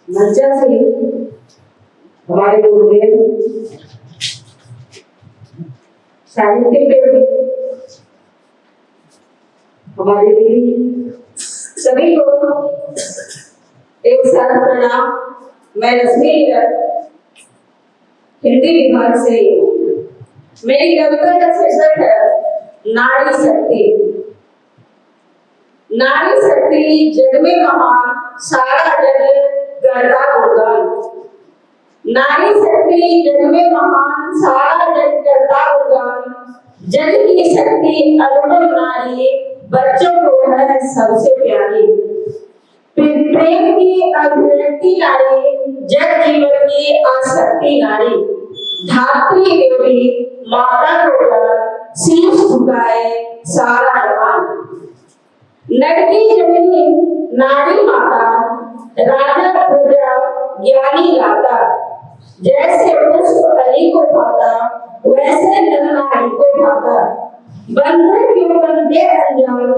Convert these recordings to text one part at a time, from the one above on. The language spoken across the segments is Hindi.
मंचा से हमारे गुरुदेव साहित्य प्रेमी हमारे दीदी सभी को एक साथ प्रणाम। मैं रश्मि हिंदी विभाग से मेरी कविता का शीर्षक है नारी शक्ति। नारी शक्ति जग में महान, सारा जग करता गुणगान। नारी शक्ति जग में महान, सारा जग करता गुणगान। जग की शक्ति अरुण नारी, बच्चों को है सबसे प्यारी। प्रेम की अभिव्यक्ति नारी, जग जीवन की आसक्ति नारी। धात्री देवी माता को शीश झुकाए सारा जहान। नगरी जननी नारी माता, राजा प्रजा ज्ञानी गाता। जैसे पुष्प कली को भाता, वैसे नर नारी को भाता। बंधन क्यों बनते अनजान,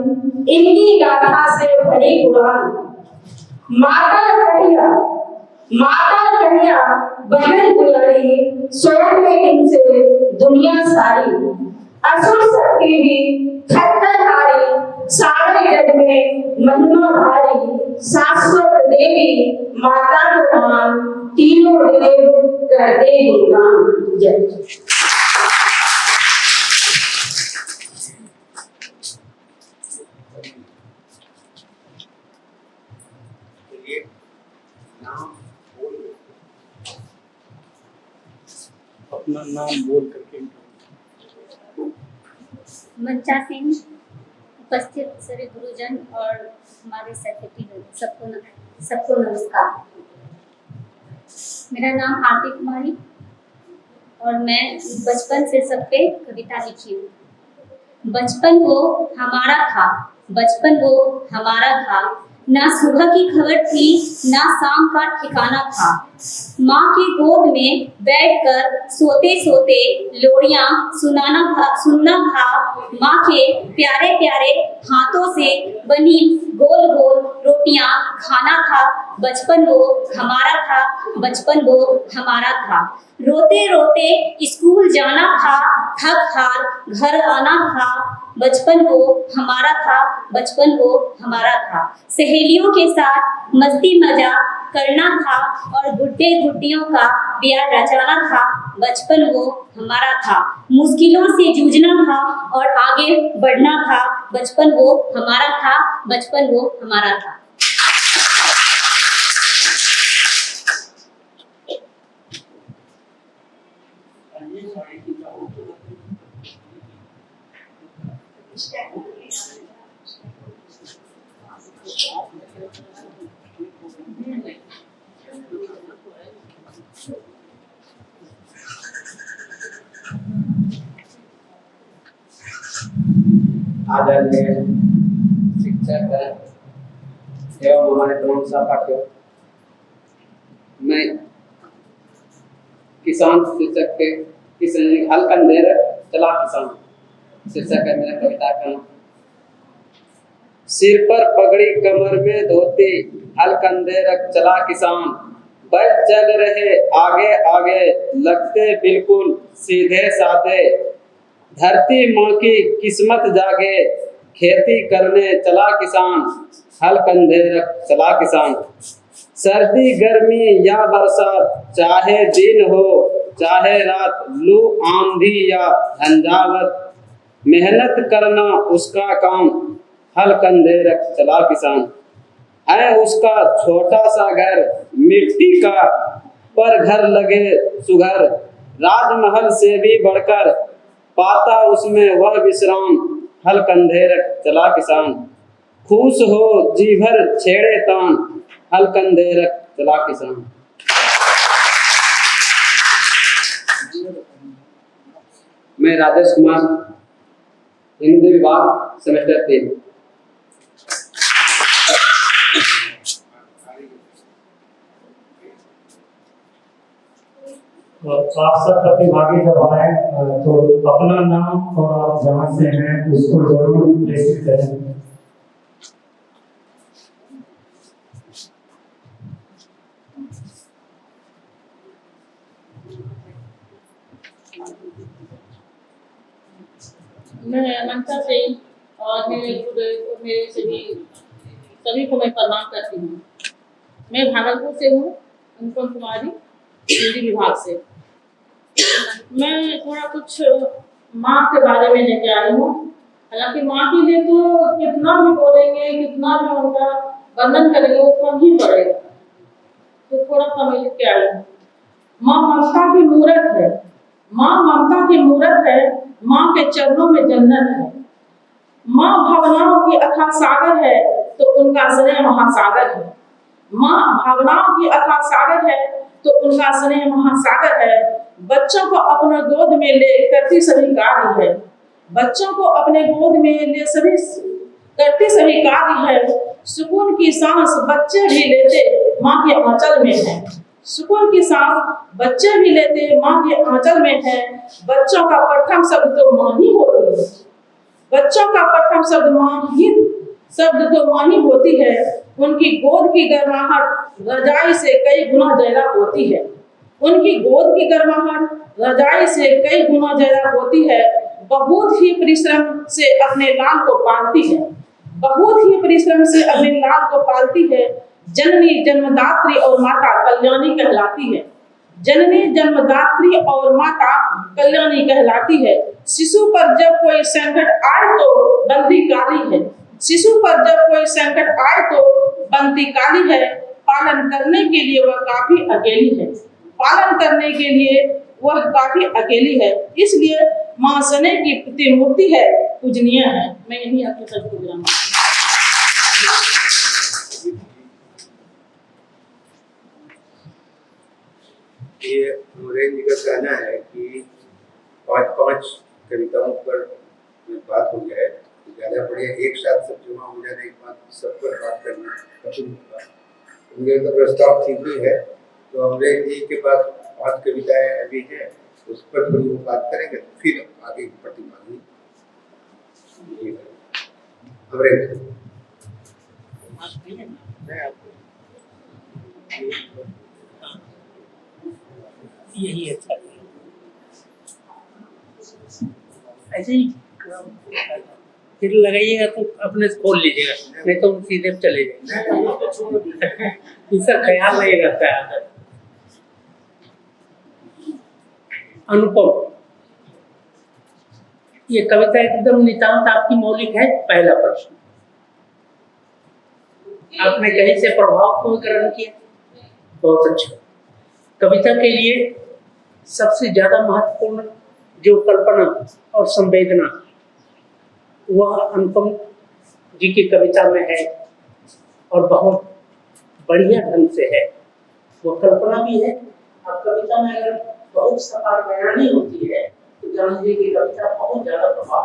इनकी गाथा से भरी कुरान। माता कहिया बहन दुलारी, सोने इनसे दुनिया सारी। असुर शक्ति भी खट्टर हारी, सारे जग में महिमा भारी। शाश्वत देवी माता को मान, तीनों देव करते गुणगान। जय। अपना नाम बोल करके। मंचा सिंह, उपस्थित सभी गुरुजन और हमारे सहपाठी सबको नमस्कार। मेरा नाम आरती कुमारी और मैं बचपन से सब पे कविता लिखी हूँ। बचपन वो हमारा था, बचपन वो हमारा था। ना सुबह की खबर थी, ना शाम का ठिकाना था। माँ की गोद में बैठकर सोते सोते लोरियां सुनना था। माँ के प्यारे प्यारे हाथों से बनी गोल गोल रोटियां खाना था। बचपन वो हमारा था, बचपन वो हमारा था। रोते रोते स्कूल जाना था, थक हार घर आना था। बचपन वो हमारा था, बचपन वो हमारा था। सहेलियों के साथ मस्ती मजा करना था और गुड्डे गुड्डियों का प्यार रचाना था। बचपन वो हमारा था। मुश्किलों से जूझना था और आगे बढ़ना था। बचपन वो हमारा था, बचपन वो हमारा था। आदरणीय शिक्षक एवं हमारे तमाम सहपाठियों, मैं किसान शीर्षक के हल कंधेर चला किसान शीर्षक है मेरा कविता का। सिर पर पगड़ी कमर में धोती, हल कंधे रख चला किसान। बैल चल रहे आगे आगे, लगते बिल्कुल सीधे साधे। धरती माँ की किस्मत जागे, खेती करने चला किसान। हल कंधे रख चला किसान। सर्दी गर्मी या बरसात, चाहे दिन हो चाहे रात, लू आंधी या झंझावत, मेहनत करना उसका काम। हल कंधे रख चला किसान। है उसका छोटा सा घर मिट्टी का, पर घर लगे सुघर। राजमहल से भी बढ़कर पाता उसमें वह विश्राम। हल कंधे रख चला किसान। खुश हो जी भर छेड़े तान, हल कंधे रख चला किसान। मैं राजेश कुमार, हिंदी विभाग सेमेस्टर 3। आप सब प्रतिभागी जब आए तो अपना नाम और आप जहाँ से हैं उसको जरूर प्रेषित करें। मैं मनसा से और मेरे गुरुदेव और मेरे सभी को मैं प्रणाम करती हूँ। मैं भागलपुर से हूँ, अनुपम कुमारी, हिंदी विभाग से। मैं थोड़ा कुछ माँ के बारे में लेके आई हूँ। हालांकि माँ के लिए तो कितना भी बोलेंगे, कितना भी उनका वर्णन करेंगे वो कम ही पड़ेगा, तो थोड़ा सा मैं लेके आई हूँ। माँ ममता की मूरत है, माँ ममता की मूरत है, माँ के चरणों में जन्नत है। माँ भावनाओं की अथाह सागर है, तो उनका स्नेह महासागर है। माँ भावनाओं की अथाह सागर है, तो उनका स्नेह महासागर है। बच्चों को अपने गोद में ले करती सभी कार्य है, बच्चों को अपने गोद में ले सभी करती सभी कार्य है। सुकून की सांस बच्चे भी लेते माँ के आंचल में है, सुकून की सांस बच्चे भी लेते माँ के आंचल में है। बच्चों का प्रथम शब्द तो माँ ही होती है, बच्चों का प्रथम शब्द माँ ही होती है। उनकी गोद की गर्माहट रजाई से कई गुना ज्यादा होती है, उनकी गोद की गर्माहट रजाई से कई गुना ज्यादा होती है। बहुत ही परिश्रम से अपने लाल को पालती है, बहुत ही परिश्रम से अपने लाल को पालती है। जननी जन्मदात्री और माता कल्याणी कहलाती है, जननी जन्मदात्री और माता कल्याणी कहलाती है। शिशु पर जब कोई संकट आए तो बनती काली है, शिशु पर जब कोई संकट आए तो बनती काली है। पालन करने के लिए वह काफी अकेली है, पालन करने के लिए वह काफी अकेली है। इसलिए माँ स्नेह की प्रतिमूर्ति है, पूजनीय है। मैं यही आपके साथ गुजरा। ये अमरेश जी का कहना है कि 5-5 कविताओं पर बात हो जाए तो ज़्यादा बढ़िया, एक साथ सब जमा हो जाए, एक बात सब पर बात करना कठिन होगा। उनके तो प्रस्ताव ठीक ही है, तो अमरेश जी के पास 5 कविताएं अभी हैं, उस पर थोड़ी वो बात करेंगे तो फिर आगे की प्रतिभागी अमरेश जी। यही अच्छा ऐसे ही फिर लगाइएगा तो अपने से खोल लीजिएगा, नहीं तो सीधे चले जाएंगे। इसका ख्याल नहीं रहता है। अनुपम, ये कविता एकदम नितांत आपकी मौलिक है। पहला प्रश्न, आपने कहीं से प्रभाव को ग्रहण किया, बहुत अच्छा। कविता के लिए सबसे ज्यादा महत्वपूर्ण जो कल्पना और संवेदना वह अनुपम जी की कविता में है और बहुत बढ़िया ढंग से है। वह कल्पना भी है। अब कविता में अगर बहुत सफाई बयानी होती है तो गांधी जी की कविता बहुत ज्यादा प्रभाव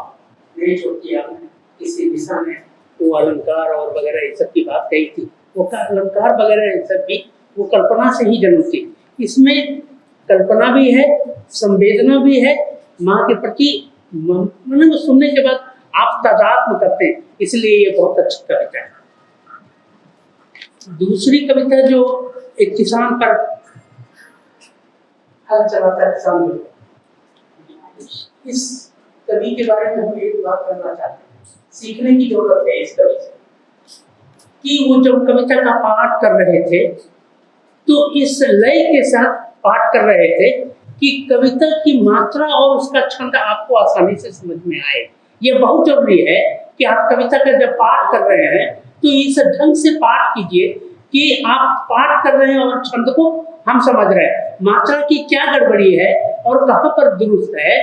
नहीं छोड़ती है। आपने किसी दिशा में वो अलंकार और वगैरह ये सब की बात कही थी, वो अलंकार वगैरह ये सब भी वो कल्पना से ही जन्मती। इसमें कल्पना भी है, संवेदना भी है, माँ के प्रति मन को सुनने के बाद आप तादात्म्य करते हैं, इसलिए ये बहुत अच्छी कविता है। दूसरी कविता जो एक किसान पर हल चलाता है, किसान जो, इस कवि के बारे में हम एक बात करना चाहते हैं, सीखने की जरूरत है इस कवि से कि वो जब कविता का पाठ कर रहे थे तो इस लय के साथ पाठ कर रहे थे कि कविता की मात्रा और उसका छंद आपको आसानी से समझ में आए। ये बहुत जरूरी है कि आप कविता का जब पाठ कर रहे हैं तो इस ढंग से पाठ कीजिए कि आप पाठ कर रहे हैं और छंद को हम समझ रहे हैं, मात्रा की क्या गड़बड़ी है और कहाँ पर दुरुस्त है,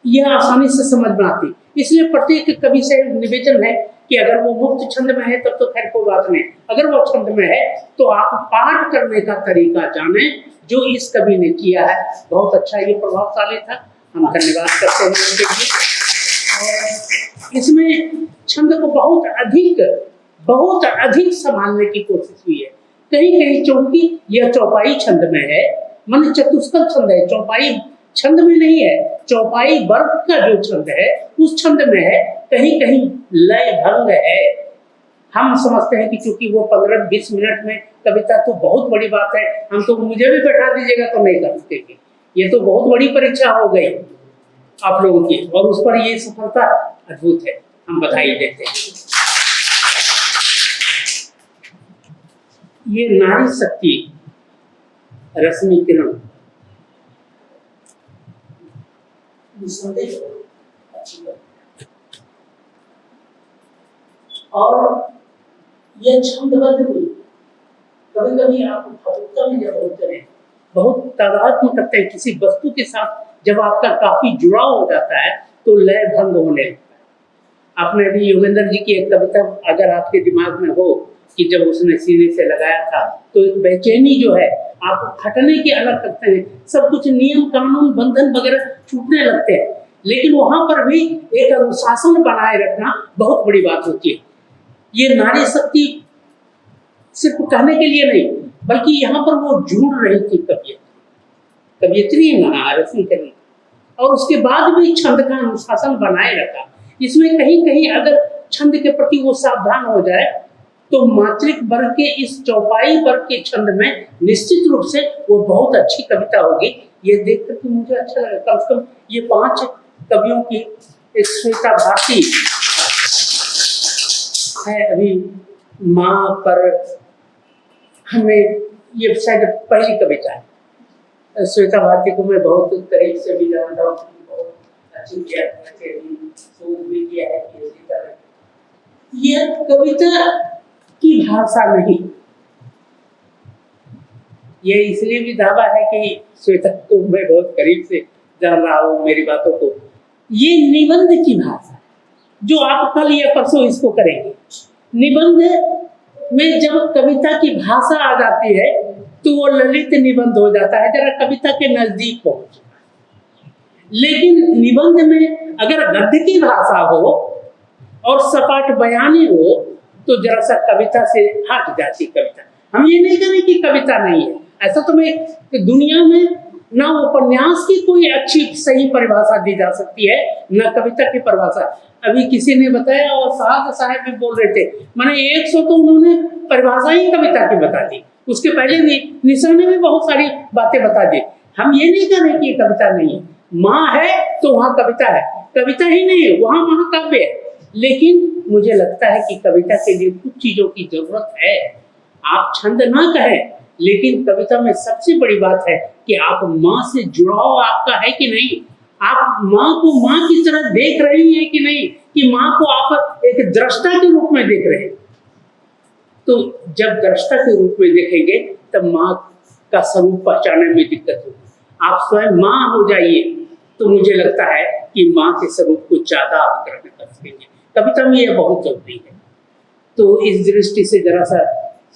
यह आसानी से समझ में आती। इसलिए प्रत्येक कवि से निवेदन है कि अगर वो मुक्त छंद में है तब तो खैर कोई बात नहीं, अगर वो छंद में है तो आप पाठ करने का तरीका जाने, जो इस कवि ने किया है बहुत अच्छा, ये प्रभावशाली था। हम धन्यवाद करते हैं उनके लिए। और इसमें छंद को बहुत अधिक संभालने की कोशिश हुई है। कहीं कहीं चौकी यह चौपाई छंद में है, मन चतुष्कल छंद है, चौपाई छंद में नहीं है, चौपाई वर्ग का जो छंद है उस छंद में है, कहीं कहीं लय भंग है। हम समझते हैं कि चूंकि वो 15-20 मिनट में कविता तो बहुत बड़ी बात है, हम तो मुझे भी बैठा दीजिएगा तो नहीं कर सकेंगे, ये तो बहुत बड़ी परीक्षा हो गई। आप लोगों की, और उस पर ये सफलता अद्भुत है, हम बधाई देते हैं। ये नारी शक्ति रश्मि किरण निस्संदेह अच्छी बात। और यह छंदबद्ध हुई, कभी कभी आप भावुकता में जब होते हैं, बहुत तादाद में करते हैं किसी वस्तु के साथ, जब आपका काफी जुड़ाव हो जाता है तो लय भंग होने लगता है। आपने अभी योगेंद्र जी की एक कविता अगर आपके दिमाग में हो कि जब उसने सीने से लगाया था तो एक बेचैनी जो है आप हटने की अलग करते हैं, सब कुछ नियम कानून बंधन वगैरह छूटने लगते हैं, लेकिन वहां पर भी एक अनुशासन बनाए रखना बहुत बड़ी बात होती है। ये नारी शक्ति सिर्फ कहने के लिए नहीं, बल्कि यहाँ पर वो जुड़ रही थी कवियत्री रश्मि किरण, और उसके बाद भी छंद का अनुशासन बनाए रखा। इसमें कहीं कहीं अगर छंद के प्रति वो सावधान हो जाए तो मात्रिक वर्ग के इस चौपाई वर्ग के छंद में निश्चित रूप से वो बहुत अच्छी कविता होगी। ये देख करके मुझे अच्छा लगा। कम से कम ये 5 कवियों की एक श्वेता भारती है, अभी माँ पर हमें ये शायद पहली कविता है। श्वेता भारती को मैं बहुत करीब से भी जानता हूँ, बहुत अच्छी शोध भी किया है इसी तरह। यह कविता की भाषा नहीं, ये इसलिए भी दावा है कि श्वेता को मैं बहुत करीब से जान रहा हूँ मेरी बातों को। ये निबंध की भाषा है, जो आप कल या परसों इसको करेंगे। निबंध में जब कविता की भाषा आ जाती है तो वो ललित निबंध हो जाता है, जरा कविता के नजदीक पहुंच। लेकिन निबंध में अगर गद्य की भाषा हो और सपाट बयानी हो तो जरा सा कविता से हट जाती कविता। हम ये नहीं करें कि कविता नहीं है, ऐसा तो मैं दुनिया में ना उपन्यास की कोई अच्छी सही परिभाषा दी जा सकती है, ना कविता की परिभाषा। अभी किसी ने बताया और साहब भी बोल रहे थे, मैंने 100 तो उन्होंने परिभाषा ही कविता की बता दी, उसके पहले भी निशा ने भी बहुत सारी बातें बता दी। हम ये नहीं कर रहे कि ये कविता नहीं है, माँ है तो वहाँ कविता है, कविता ही नहीं है वहाँ महाकाव्य है। लेकिन मुझे लगता है कि कविता के लिए कुछ चीजों की जरूरत है। आप छंद ना कहें, लेकिन कविता में सबसे बड़ी बात है कि आप माँ से जुड़ाव आपका है कि नहीं, आप माँ को माँ की तरह देख रही हैं कि नहीं, कि माँ को आप एक दृष्टा के रूप में देख रहे हैं। तो जब दृष्टा के रूप में देखेंगे तब माँ का स्वरूप पहचानने में दिक्कत होगी। आप स्वयं माँ हो जाइए तो मुझे लगता है कि माँ के स्वरूप को ज्यादा आप ग्रहण कर सकेंगे। कविता में यह बहुत जरूरी है। तो इस दृष्टि से जरा सा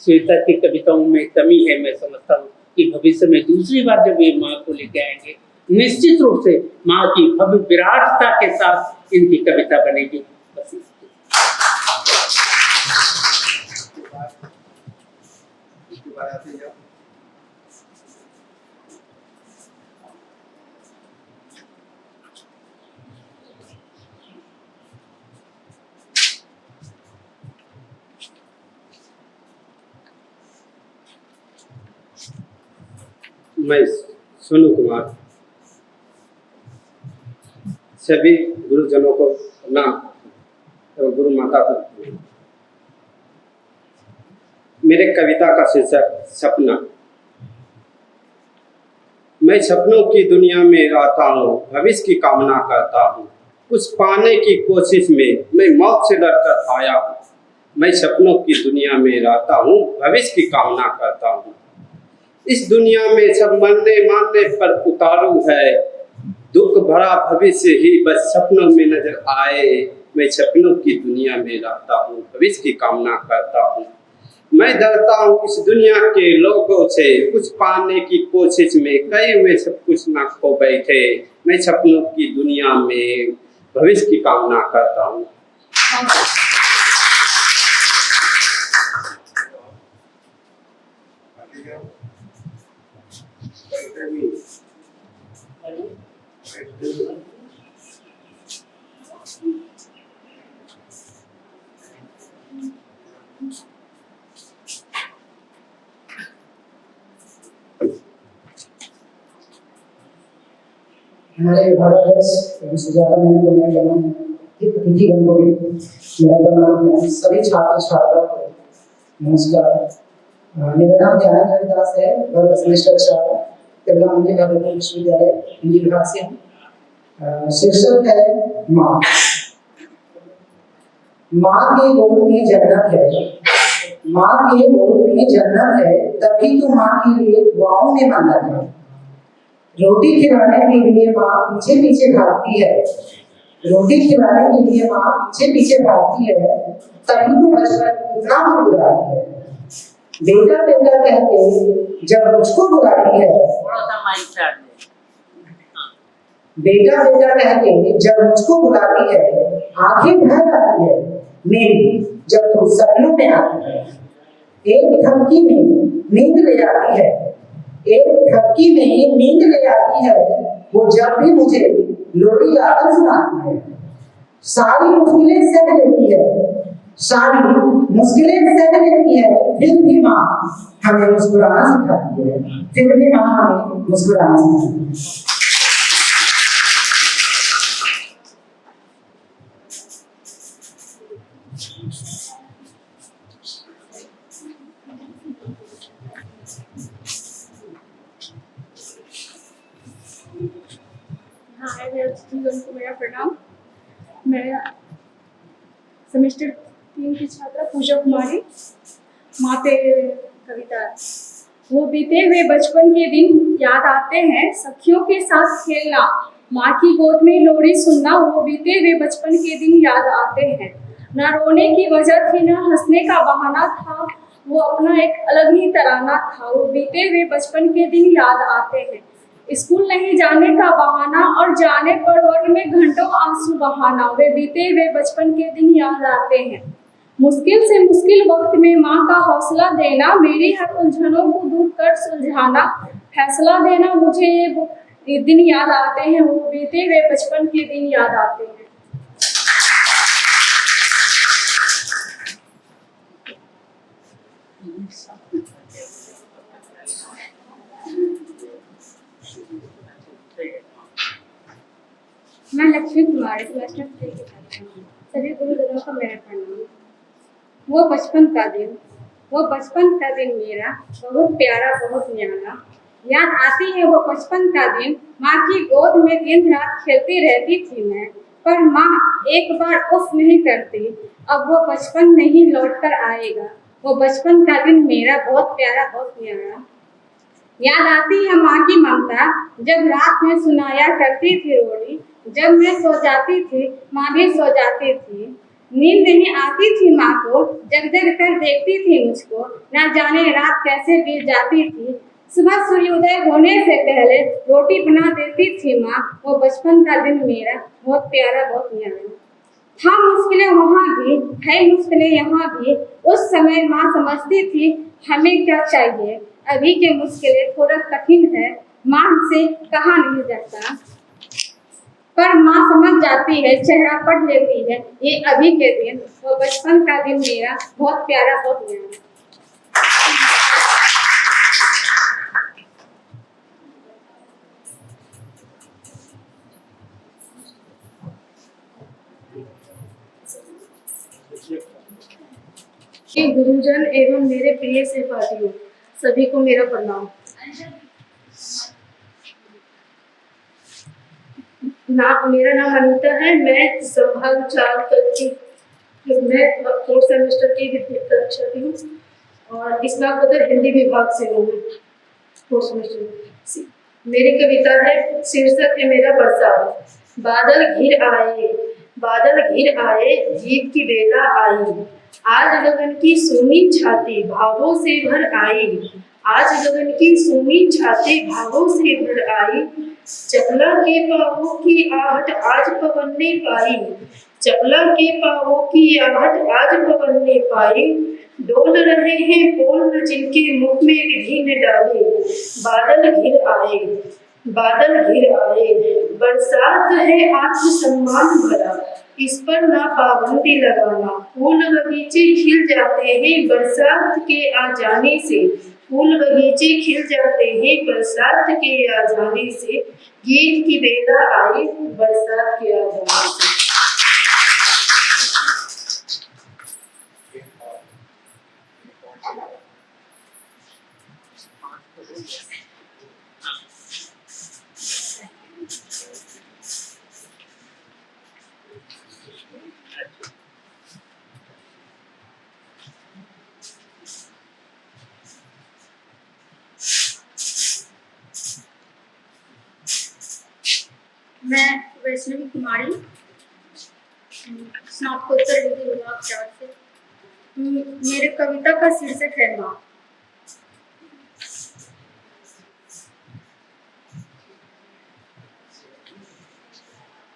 श्वेता की कविताओं में कमी है। मैं समझता हूँ कि भविष्य में दूसरी बार जब ये माँ को लेके आएंगे, निश्चित रूप से माँ की भव्य विराटता के साथ इनकी कविता बनेगी। बस इसके बाद आते हैं मैं सोनू कुमार सभी गुरुजनों को प्रणाम और गुरु माता को। मेरे कविता का शीर्षक सपना। मैं सपनों की दुनिया में रहता हूँ, भविष्य की कामना करता हूँ, कुछ पाने की कोशिश में मैं मौत से डरकर आया हूँ। मैं सपनों की दुनिया में रहता हूँ, भविष्य की कामना करता हूँ। इस दुनिया में सब मरने मारने पर उतारू है, दुख भरा भविष्य ही बस सपनों में नजर आए। मैं सपनों की दुनिया में रहता हूँ, भविष्य की कामना करता हूँ। मैं डरता हूँ इस दुनिया के लोगों से, कुछ पाने की कोशिश में कई हुए सब कुछ ना खो बैठे। मैं सपनों की दुनिया में भविष्य की कामना करता हूँ। हमारे भारत सुजाता मैम को मैं प्रणाम, अतिथिगण को भी मेरा प्रणाम है, सभी छात्र छात्रा को नमस्कार। मेरा नाम ध्यान हरिदास है, वर्ग सेमेस्टर 4 तिलका मंदिर भारत विश्वविद्यालय हिंदी विभाग से हूँ। शीर्षक है माँ। माँ के गोद में जन्नत है, माँ के गोद में जन्नत है, तभी तो माँ के लिए दुआओं में मन्नत है। रोटी खिलाने के लिए माँ पीछे पीछे भागती है, रोटी खिलाने के लिए माँ पीछे पीछे भागती है, तभी तो बचपन इतना बुलाती है। बेटा बेटा कहते जब मुझको बुलाती है, थोड़ा सा माइक चार्ज बेटा बेटा कहते जब मुझको बुलाती है, आंखें भर जाती है मेरी जब तू सपनों में आती है। एक धमकी में नींद ले आती है, एक धमकी में नींद ले आती है, वो जब भी मुझे लोरी गाकर सुनाती है। सारी मुश्किलें सह लेती है, सारी मुश्किलें सह लेती है, फिर भी माँ हमें मुस्कुराना सिखाती है, फिर भी माँ हमें मुस्कुराना सिखाती है। हाँ, मेरा प्रणाम। मैं सेमेस्टर 3 की छात्रा पूजा कुमारी। माँ पे कविता। वो बीते हुए बचपन के दिन याद आते हैं, सखियों के साथ खेलना, माँ की गोद में लोरी सुनना। वो बीते हुए बचपन के दिन याद आते हैं, ना रोने की वजह थी ना हंसने का बहाना था, वो अपना एक अलग ही तराना था। वो बीते हुए बचपन के दिन याद आते हैं, स्कूल नहीं जाने का बहाना और जाने पर वर्ग में घंटों आंसू बहाना। वे बीते हुए बचपन के दिन याद आते हैं, मुश्किल से मुश्किल वक्त में माँ का हौसला देना, मेरी हर उलझनों को दूर कर सुलझाना, फैसला देना। मुझे ये दिन याद आते हैं, वो बीते हुए बचपन के दिन याद आते हैं। मैं लक्ष्मी कुमारी सेमेस्टर 3 की छात्रा हूँ। सभी गुरुजनों को मेरा प्रणाम। वो बचपन का दिन, वो बचपन का दिन मेरा बहुत प्यारा बहुत न्यारा। याद आती है वो बचपन का दिन, माँ की गोद में दिन रात खेलती रहती थी मैं, पर माँ एक बार उफ नहीं करती, अब वो बचपन नहीं लौट कर आएगा। वो बचपन का दिन मेरा बहुत प्यारा बहुत न्यारा। याद आती है माँ की ममता, जब रात में सुनाया करती थी रोड़ी, जब मैं सो जाती थी माँ भी सो जाती थी। नींद नहीं आती थी माँ को, जग जग कर देखती थी मुझको, ना जाने रात कैसे बीत जाती थी। सुबह सूर्योदय होने से पहले रोटी बना देती थी माँ, वो बचपन का दिन मेरा बहुत प्यारा बहुत न्यारा। था मुश्किलें वहाँ भी, है मुश्किलें यहाँ भी, उस समय माँ समझती थी हमें क्या चाहिए। अभी के मुश्किलें थोड़ा कठिन है, माँ से कहा नहीं जाता, पर माँ समझ जाती है, चेहरा पढ़ लेती है। ये अभी के दिन, वो बचपन का दिन मेरा बहुत प्यारा बहुत न्यारा। गुरुजन एवं मेरे प्रिय सहपाठियों, सभी को मेरा प्रणाम। मेरा नाम अनीता है। मैं संभाग 4 करती, मैं 4th सेमेस्टर की कक्षा की हूँ और स्नातकोत्तर हिंदी विभाग से हूँ 4th सेमेस्टर। मेरी कविता है, शीर्षक है मेरा बरसात। बादल घिर आए, बादल घिर आए, जीत की बेला आई, आज गगन की सूनी छाती भावों से भर आई, आज गगन की सूनी छाती भावों से भर आई। चपला के पाँवों की आहट आज पवन ने पाई, चपला के पाँवों की आहट आज पवन ने पाई। डोल रहे हैं बोल जिनके मुख में विधि ने डाले, बादल घिर आए, बादल घिर आए। बरसात है आत्मसम्मान भरा, इस पर ना पाबंदी लगाना, फूल बगीचे खिल जाते हैं बरसात के आ जाने से, फूल बगीचे खिल जाते हैं बरसात के आजादी से, गीत की बेला आई बरसात के आजादी से। मैं वैष्णवी कुमारी स्नातकोत्तर हिंदी विभाग 4 से। मेरे कविता का शीर्षक है माँ।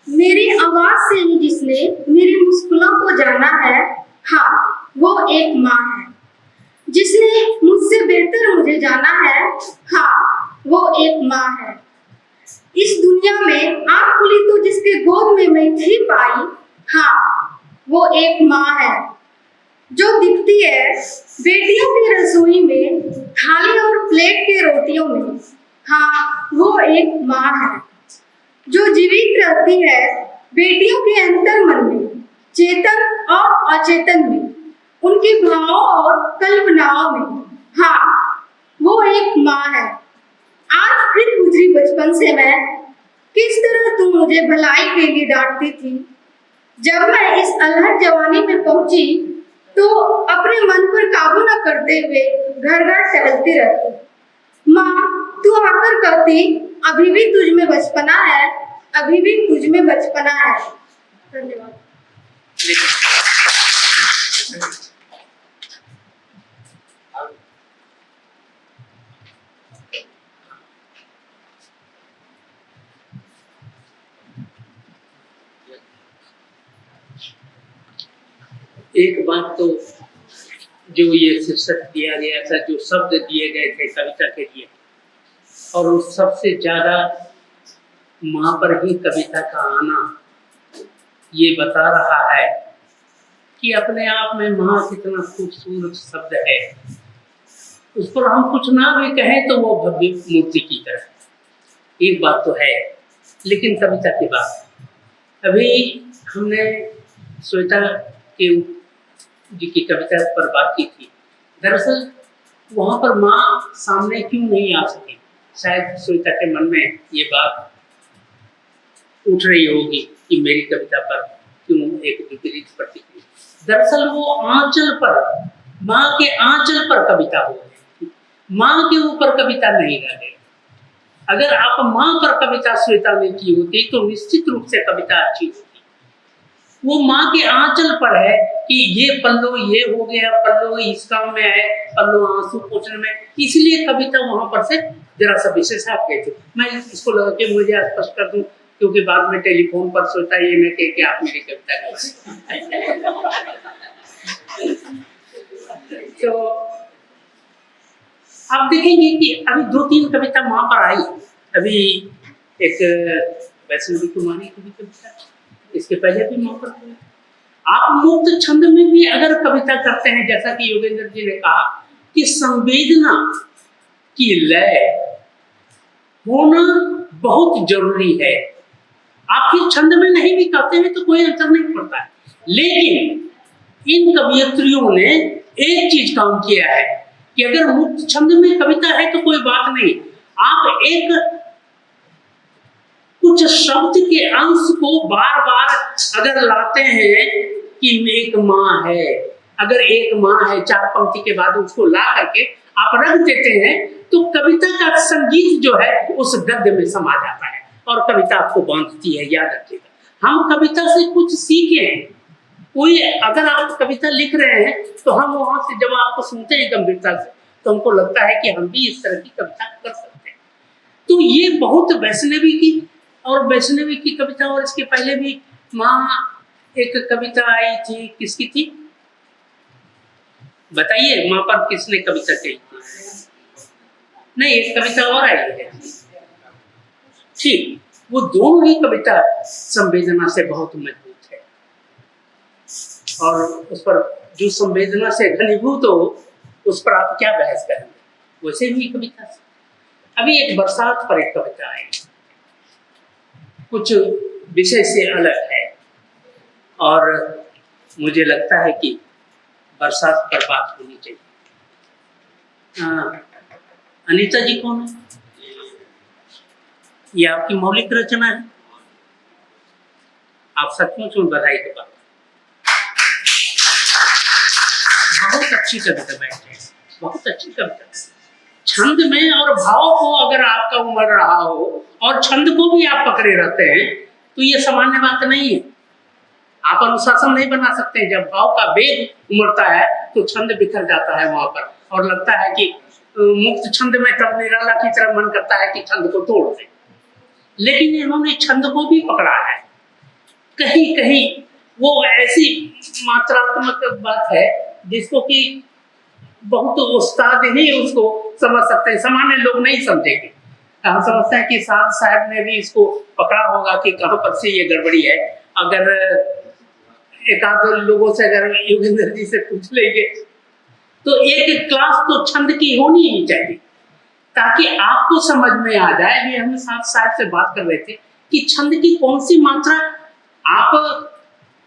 मेरी आवाज से ही जिसने मेरी मुश्किलों को जाना है, हाँ वो एक माँ है। जिसने मुझसे बेहतर मुझे जाना है, हाँ वो एक माँ है। इस दुनिया में आँख खुली तो जिसके गोद में मैं थी पाई, हाँ वो एक माँ है। जो दिखती है बेटियों की रसोई में, थाली और प्लेट के रोटियों में, हाँ वो एक माँ है। जो जीवित रहती है बेटियों के अंतर मन में, चेतन और अचेतन में, उनकी भावों और कल्पनाओं में, हाँ वो एक माँ है। आज फिर गुजरी बचपन से मैं, किस तरह तू मुझे भलाई के लिए डांटती थी। जब मैं इस अलहड़ जवानी में पहुंची तो अपने मन पर काबू न करते हुए घर घर टहलती रहती। माँ तू आकर कहती, अभी भी तुझ में बचपना है, अभी भी तुझ में बचपना है। धन्यवाद। एक बात तो जो ये शीर्षक दिया गया था, जो शब्द दिए गए थे कविता के लिए, और उस सबसे ज़्यादा माँ पर ही कविता का आना ये बता रहा है कि अपने आप में माँ कितना खूबसूरत शब्द है। उस पर हम कुछ ना भी कहें तो वो भव्य मूर्ति की तरह। एक बात तो है, लेकिन कविता की बात, अभी हमने श्वेता के जी की कविता पर बात की थी। दरअसल वहाँ पर माँ सामने क्यों नहीं आ सकी, शायद श्वेता के मन में ये बात उठ रही होगी कि मेरी कविता पर क्यों एक विपरीत प्रतिक्रिया। दरअसल वो आंचल पर, माँ के आंचल पर कविता हो रही थी, माँ के ऊपर कविता नहीं रह गई। अगर आप माँ पर कविता श्वेता ने की होती तो निश्चित रूप से कविता अच्छी होती। वो माँ के आंचल पर है कि ये पल्लो ये हो गया, पल्लो इस काम में है, पल्लो आंसू पोंछने में, इसलिए कविता वहां पर से जरा सा विशेष हट गई थी। मैं इसको लगा कि मुझे स्पष्ट कर दूं, क्योंकि बाद में टेलीफोन पर सोचा ये न कि आप मेरी कविता तो आप देखेंगे कि अभी 2-3 कविता वहां पर आई। अभी एक वैष्णवी कुमारी की कविता, इसके पहले भी माँ पर आप मुक्त छंद में भी अगर कविता करते हैं, जैसा कि योगेंद्र जी ने कहा कि संवेदना की लय होना बहुत जरूरी है। आप इस छंद में नहीं भी करते हैं तो कोई असर नहीं पड़ता है, लेकिन इन कवियत्रियों ने एक चीज काम किया है कि अगर मुक्त छंद में कविता है तो कोई बात नहीं, आप एक कुछ शब्द के अंश को बार बार अगर लाते हैं कि एक माँ है, अगर एक माँ है 4 पंक्ति के बाद उसको ला करके आप रख देते हैं तो कविता का संगीत जो है उस गद्य में समा जाता है और कविता आपको बांधती है। याद रखिएगा, हम कविता से कुछ सीखें। कोई अगर आप कविता लिख रहे हैं तो हम वहां से जब आपको सुनते हैं गंभीरता से तो हमको लगता है कि हम भी इस तरह की कविता कर सकते हैं। तो ये बहुत वैष्णवी की, और वैष्णवी की कविता, और इसके पहले भी माँ एक कविता आई थी, किसकी थी बताइए? माँ पर किसने कविता कही थी? नहीं, एक कविता और आई है, ठीक। वो दोनों ही कविता संवेदना से बहुत मजबूत है, और उस पर जो संवेदना से घनीभूत हो उस पर आप क्या बहस करेंगे, वैसे भी कविता से। अभी एक बरसात पर एक कविता है, कुछ विषय से अलग है और मुझे लगता है कि बरसात पर बात होनी चाहिए। अनीता जी कौन है? ये आपकी मौलिक रचना है, आप सचमुच में बधाई के पात्र। बहुत अच्छी कविता बैठे, बहुत अच्छी कविता। छंद में और भाव को अगर आपका उमड़ रहा हो और छंद को भी आप पकड़े रहते हैं तो ये सामान्य बात नहीं है। आप अनुशासन नहीं बना सकते। जब भाव का वेग उमड़ता है तो छंद बिखर जाता है वहां पर, और लगता है कि मुक्त छंद में तब निराला की तरह मन करता है कि छंद को तोड़ दें। लेकिन इन्होंने छंद को भी पकड़ा है। कहीं कहीं वो ऐसी मात्रात्मक बात है जिसको कि बहुत उस्ताद ही उसको समझ सकते हैं, सामान्य लोग नहीं समझेंगे। हम समझते हैं कि साहब साहब ने भी इसको पकड़ा होगा कि कहाँ पर से ये गड़बड़ी है। अगर एक आध लोगों से अगर योगेंद्र जी से पूछ लेंगे तो एक क्लास तो छंद की होनी ही चाहिए, ताकि आपको समझ में आ जाए। ये हम साहब से बात कर रहे थे कि छंद की कौन सी मात्रा। आप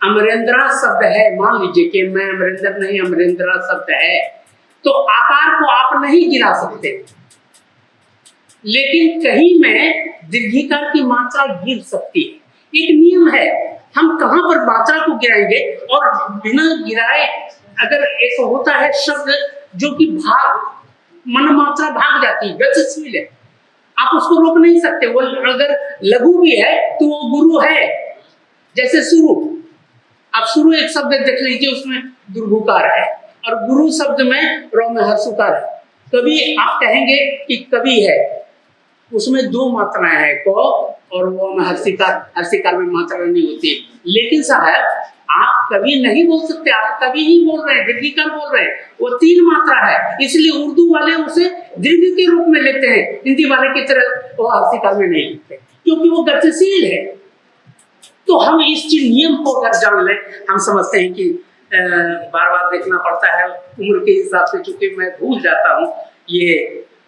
अमरेंद्रा शब्द है, मान लीजिए कि मैं अमरेंद्र नहीं, अमरेंद्रा शब्द है, तो आकार को आप नहीं गिरा सकते, लेकिन कहीं में दीर्घिकार की मात्रा गिर सकती है। एक नियम है, हम कहाँ पर मात्रा को गिराएंगे और बिना गिराए अगर एक होता है शब्द जो कि भाग मन मात्रा भाग जाती है, गतिशील है, आप उसको रोक नहीं सकते। वो अगर लघु भी है तो वो गुरु है। जैसे शुरू, आप शुरू एक शब्द देख लीजिए, उसमें दुर्भुकार है और गुरु शब्द में रौ में हर्षुकार है। कभी आप कहेंगे कि कवि है, उसमें दो मात्राएं हैं, क और वो में हर्षिकार में मात्रा नहीं होती। लेकिन साहब आप कभी नहीं बोल सकते, आप कभी ही बोल रहे हैं, दीर्घिकार बोल रहे हैं, वो 3 मात्रा है। इसलिए उर्दू वाले उसे दीर्घ के रूप में लेते हैं, हिंदी वाले की तरह वो हर्षिकार में नहीं लेते, क्योंकि वो गतिशील है। तो हम इस चीज नियम को अगर जान लें, हम समझते हैं कि बार बार देखना पड़ता है उम्र के हिसाब से, चूंकि मैं भूल जाता हूँ। ये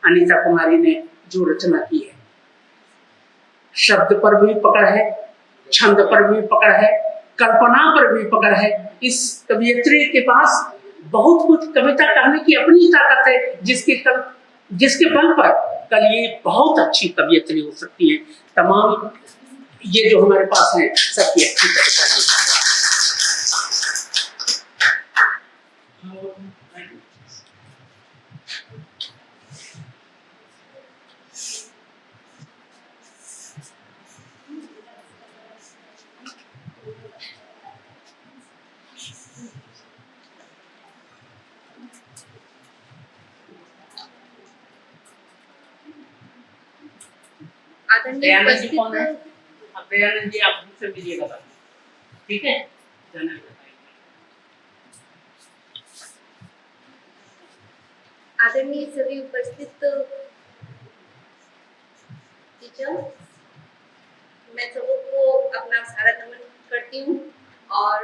अनीता कुमारी ने जो रचना की है, शब्द पर भी पकड़ है, छंद पर भी पकड़ है, कल्पना पर भी पकड़ है। इस कवियत्री के पास बहुत कुछ कविता कहने की अपनी ताकत है, जिसके बल पर कल ये बहुत अच्छी कवियत्री हो सकती है। तमाम ये जो हमारे पास है सबकी अच्छी कविता है। दयानंद जी कौन है? अब दयानंद जी आप मुझसे मिलिएगा, ठीक है? आदरणीय सभी उपस्थित टीचर, मैं सबको अपना सारा नमन करती हूँ। और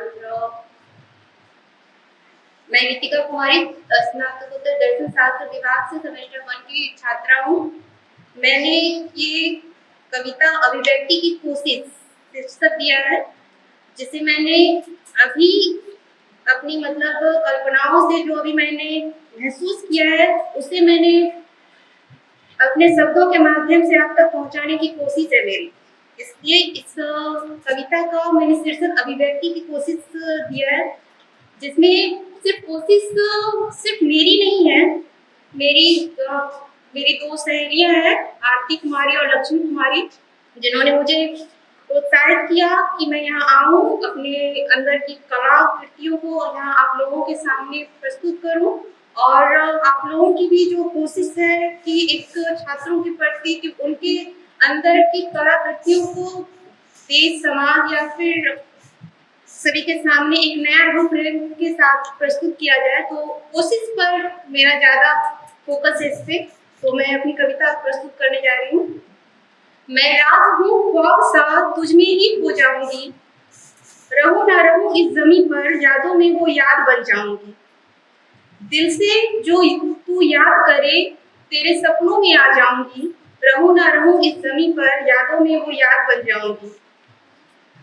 मैं गीतिका कुमारी, स्नातकोत्तर दर्शन शास्त्र विभाग से सेमेस्टर 1 की छात्रा हूँ। मैंने ये कविता अभिव्यक्ति की कोशिश शीर्षक दिया है, जिसे मैंने अभी अपनी मतलब कल्पनाओं से जो अभी मैंने महसूस किया है, उसे मैंने अपने शब्दों के माध्यम से आप तक पहुंचाने की कोशिश है मेरी। इसलिए इस कविता का मैंने शीर्षक अभिव्यक्ति की कोशिश दिया है, जिसमें कोशिश सिर्फ मेरी नहीं है, मेरी 2 सहेलियां हैं, आरती कुमारी और लक्ष्मी कुमारी, जिन्होंने मुझे प्रोत्साहित किया कि मैं यहाँ आऊँ, अपने अंदर की कला कृतियों को यहाँ आप लोगों के सामने प्रस्तुत करूँ। और आप लोगों की भी जो कोशिश है कि एक छात्रों के प्रति कि उनके अंदर की कला कृतियों को देश समाज या फिर सभी के सामने एक नया रूपरेखा के साथ प्रस्तुत किया जाए, तो कोशिश पर मेरा ज़्यादा फोकस है इस पे। तो मैं अपनी कविता प्रस्तुत करने जा रही हूँ। मैं रात हूँ ख्वाब सा तुझ में ही खो जाऊंगी, रहूं ना रहूं इस जमीन पर यादों में वो याद बन जाऊंगी। दिल से जो तू याद करे तेरे सपनों में आ जाऊंगी, रहूं ना रहूं इस जमीन पर, यादों में वो याद बन जाऊंगी।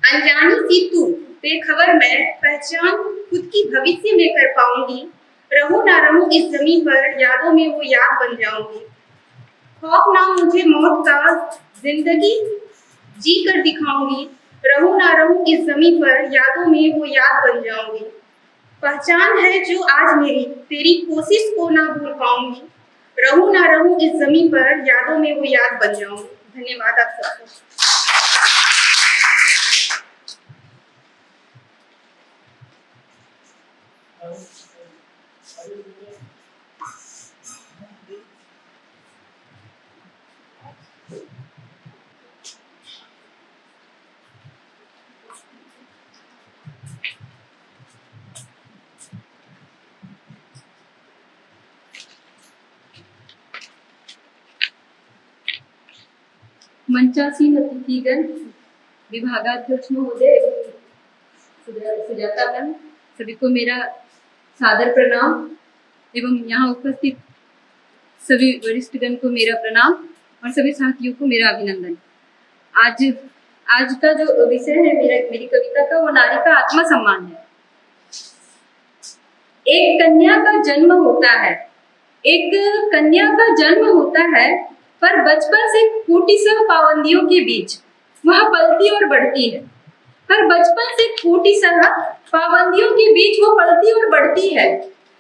अनजानी सी तू, बेखबर मैं, पहचान खुद की भविष्य में कर पाऊंगी, रहूं ना रहूं इस जमीन पर, यादों में वो याद बन जाऊंगी। खौफ ना मुझे मौत का, जिंदगी जी कर दिखाऊंगी, रहूं ना रहूं इस जमीन पर, यादों में वो याद बन जाऊंगी। पहचान है जो आज मेरी, तेरी कोशिश को ना भूल पाऊंगी, रहूं ना रहूं इस जमीन पर, यादों में वो याद बन जाऊंगी। धन्यवाद आप सबको। मंचासीन अतिथिगण, विभागाध्यक्ष महोदय एवं सुजाता मैम, सभी को मेरा सादर प्रणाम एवं यहाँ उपस्थित सभी वरिष्ठगण को मेरा प्रणाम और सभी साथियों को मेरा अभिनंदन। आज का जो विषय है मेरी कविता का, वो नारी का आत्मसम्मान है। एक कन्या का जन्म होता है, एक कन्या का जन्म होता है, पर बचपन से कोटि सह पाबंदियों के बीच वह पलती और बढ़ती है। पर बचपन से कोटि सह पाबंदियों के बीच वो पलती और बढ़ती है।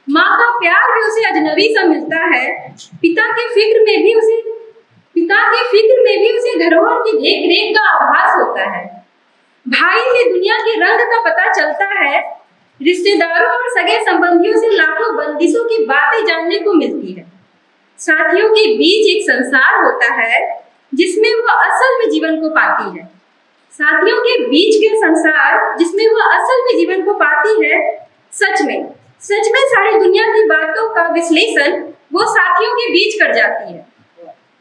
माँ का प्यार भी उसे अजनबी सा मिलता है, पिता के फिक्र में भी उसे धरोहर की देख रेख का आभास होता है। भाई से दुनिया के रंग का पता चलता है, रिश्तेदारों और सगे संबंधियों से लाखों बंदिशों की बातें जानने को मिलती है। साथियों के बीच एक संसार होता है जिसमें वह असल में जीवन को पाती है। साथियों के बीच के संसार जिसमें वह असल में जीवन को पाती है। सच में सारी दुनिया की बातों का विश्लेषण वो साथियों के बीच कर जाती है।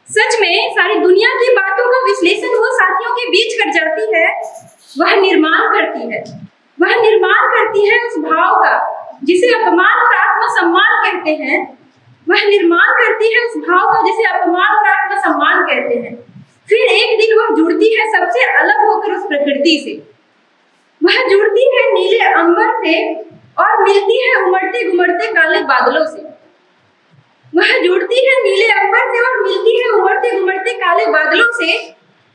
सच में सारी दुनिया की बातों का विश्लेषण वो साथियों के बीच कर जाती है। वह निर्माण करती है उस भाव का जिसे अपमान और आत्मसम्मान कहते हैं। वह निर्माण करती है उस भाव का जिसे अपमान और आत्मसम्मान कहते हैं। फिर एक दिन वह जुड़ती है सबसे अलग होकर उस प्रकृति से। वह जुड़ती है नीले अंबर से और मिलती है उमड़ते घुमड़ते काले बादलों से। वह जुड़ती है नीले अंबर से और मिलती है उमड़ते घुमड़ते काले बादलों से।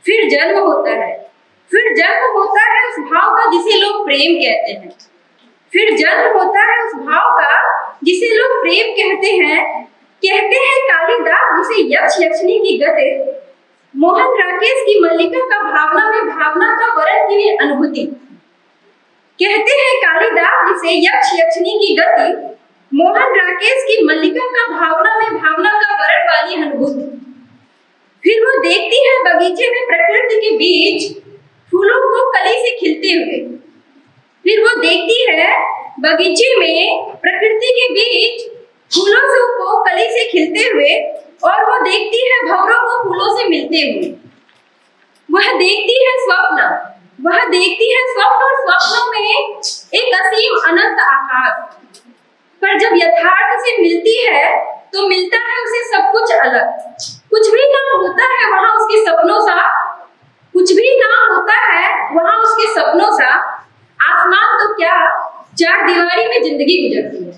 फिर जन्म होता है उस भाव का जिसे लोग प्रेम कहते हैं। फिर जन्म होता है उस भाव का जिसे लोग प्रेम कहते हैं। कहते हैं कालिदास जिसे यक्ष यक्षिणी की गति, मोहन राकेश की मल्लिका का भावना में भावना का वरण की भी अनुभूति। कहते हैं कालिदास जिसे यक्ष यक्षिणी की गति, मोहन राकेश की मल्लिका का भावना में भावना का वरण वाली अनुभूति। फिर वो देखती है बगीचे में प्रकृति के बीच फूलों को कली से खिलते हुए। फिर वो देखती है बगीचे में प्रकृति के बीच फूलों से को कली से खिलते हुए, और वो देखती है भंवरों को फूलों से मिलते हुए। वह देखती है स्वप्न और स्वप्नों में एक असीम अनंत आकाश। पर जब यथार्थ से मिलती है तो मिलता है उसे सब कुछ अलग। कुछ भी ना होता है वहां उसके सपनों सा, कुछ भी ना होता है वहां उसके सपनों सा। आसमान तो क्या चार दीवारी में जिंदगी गुजरती है।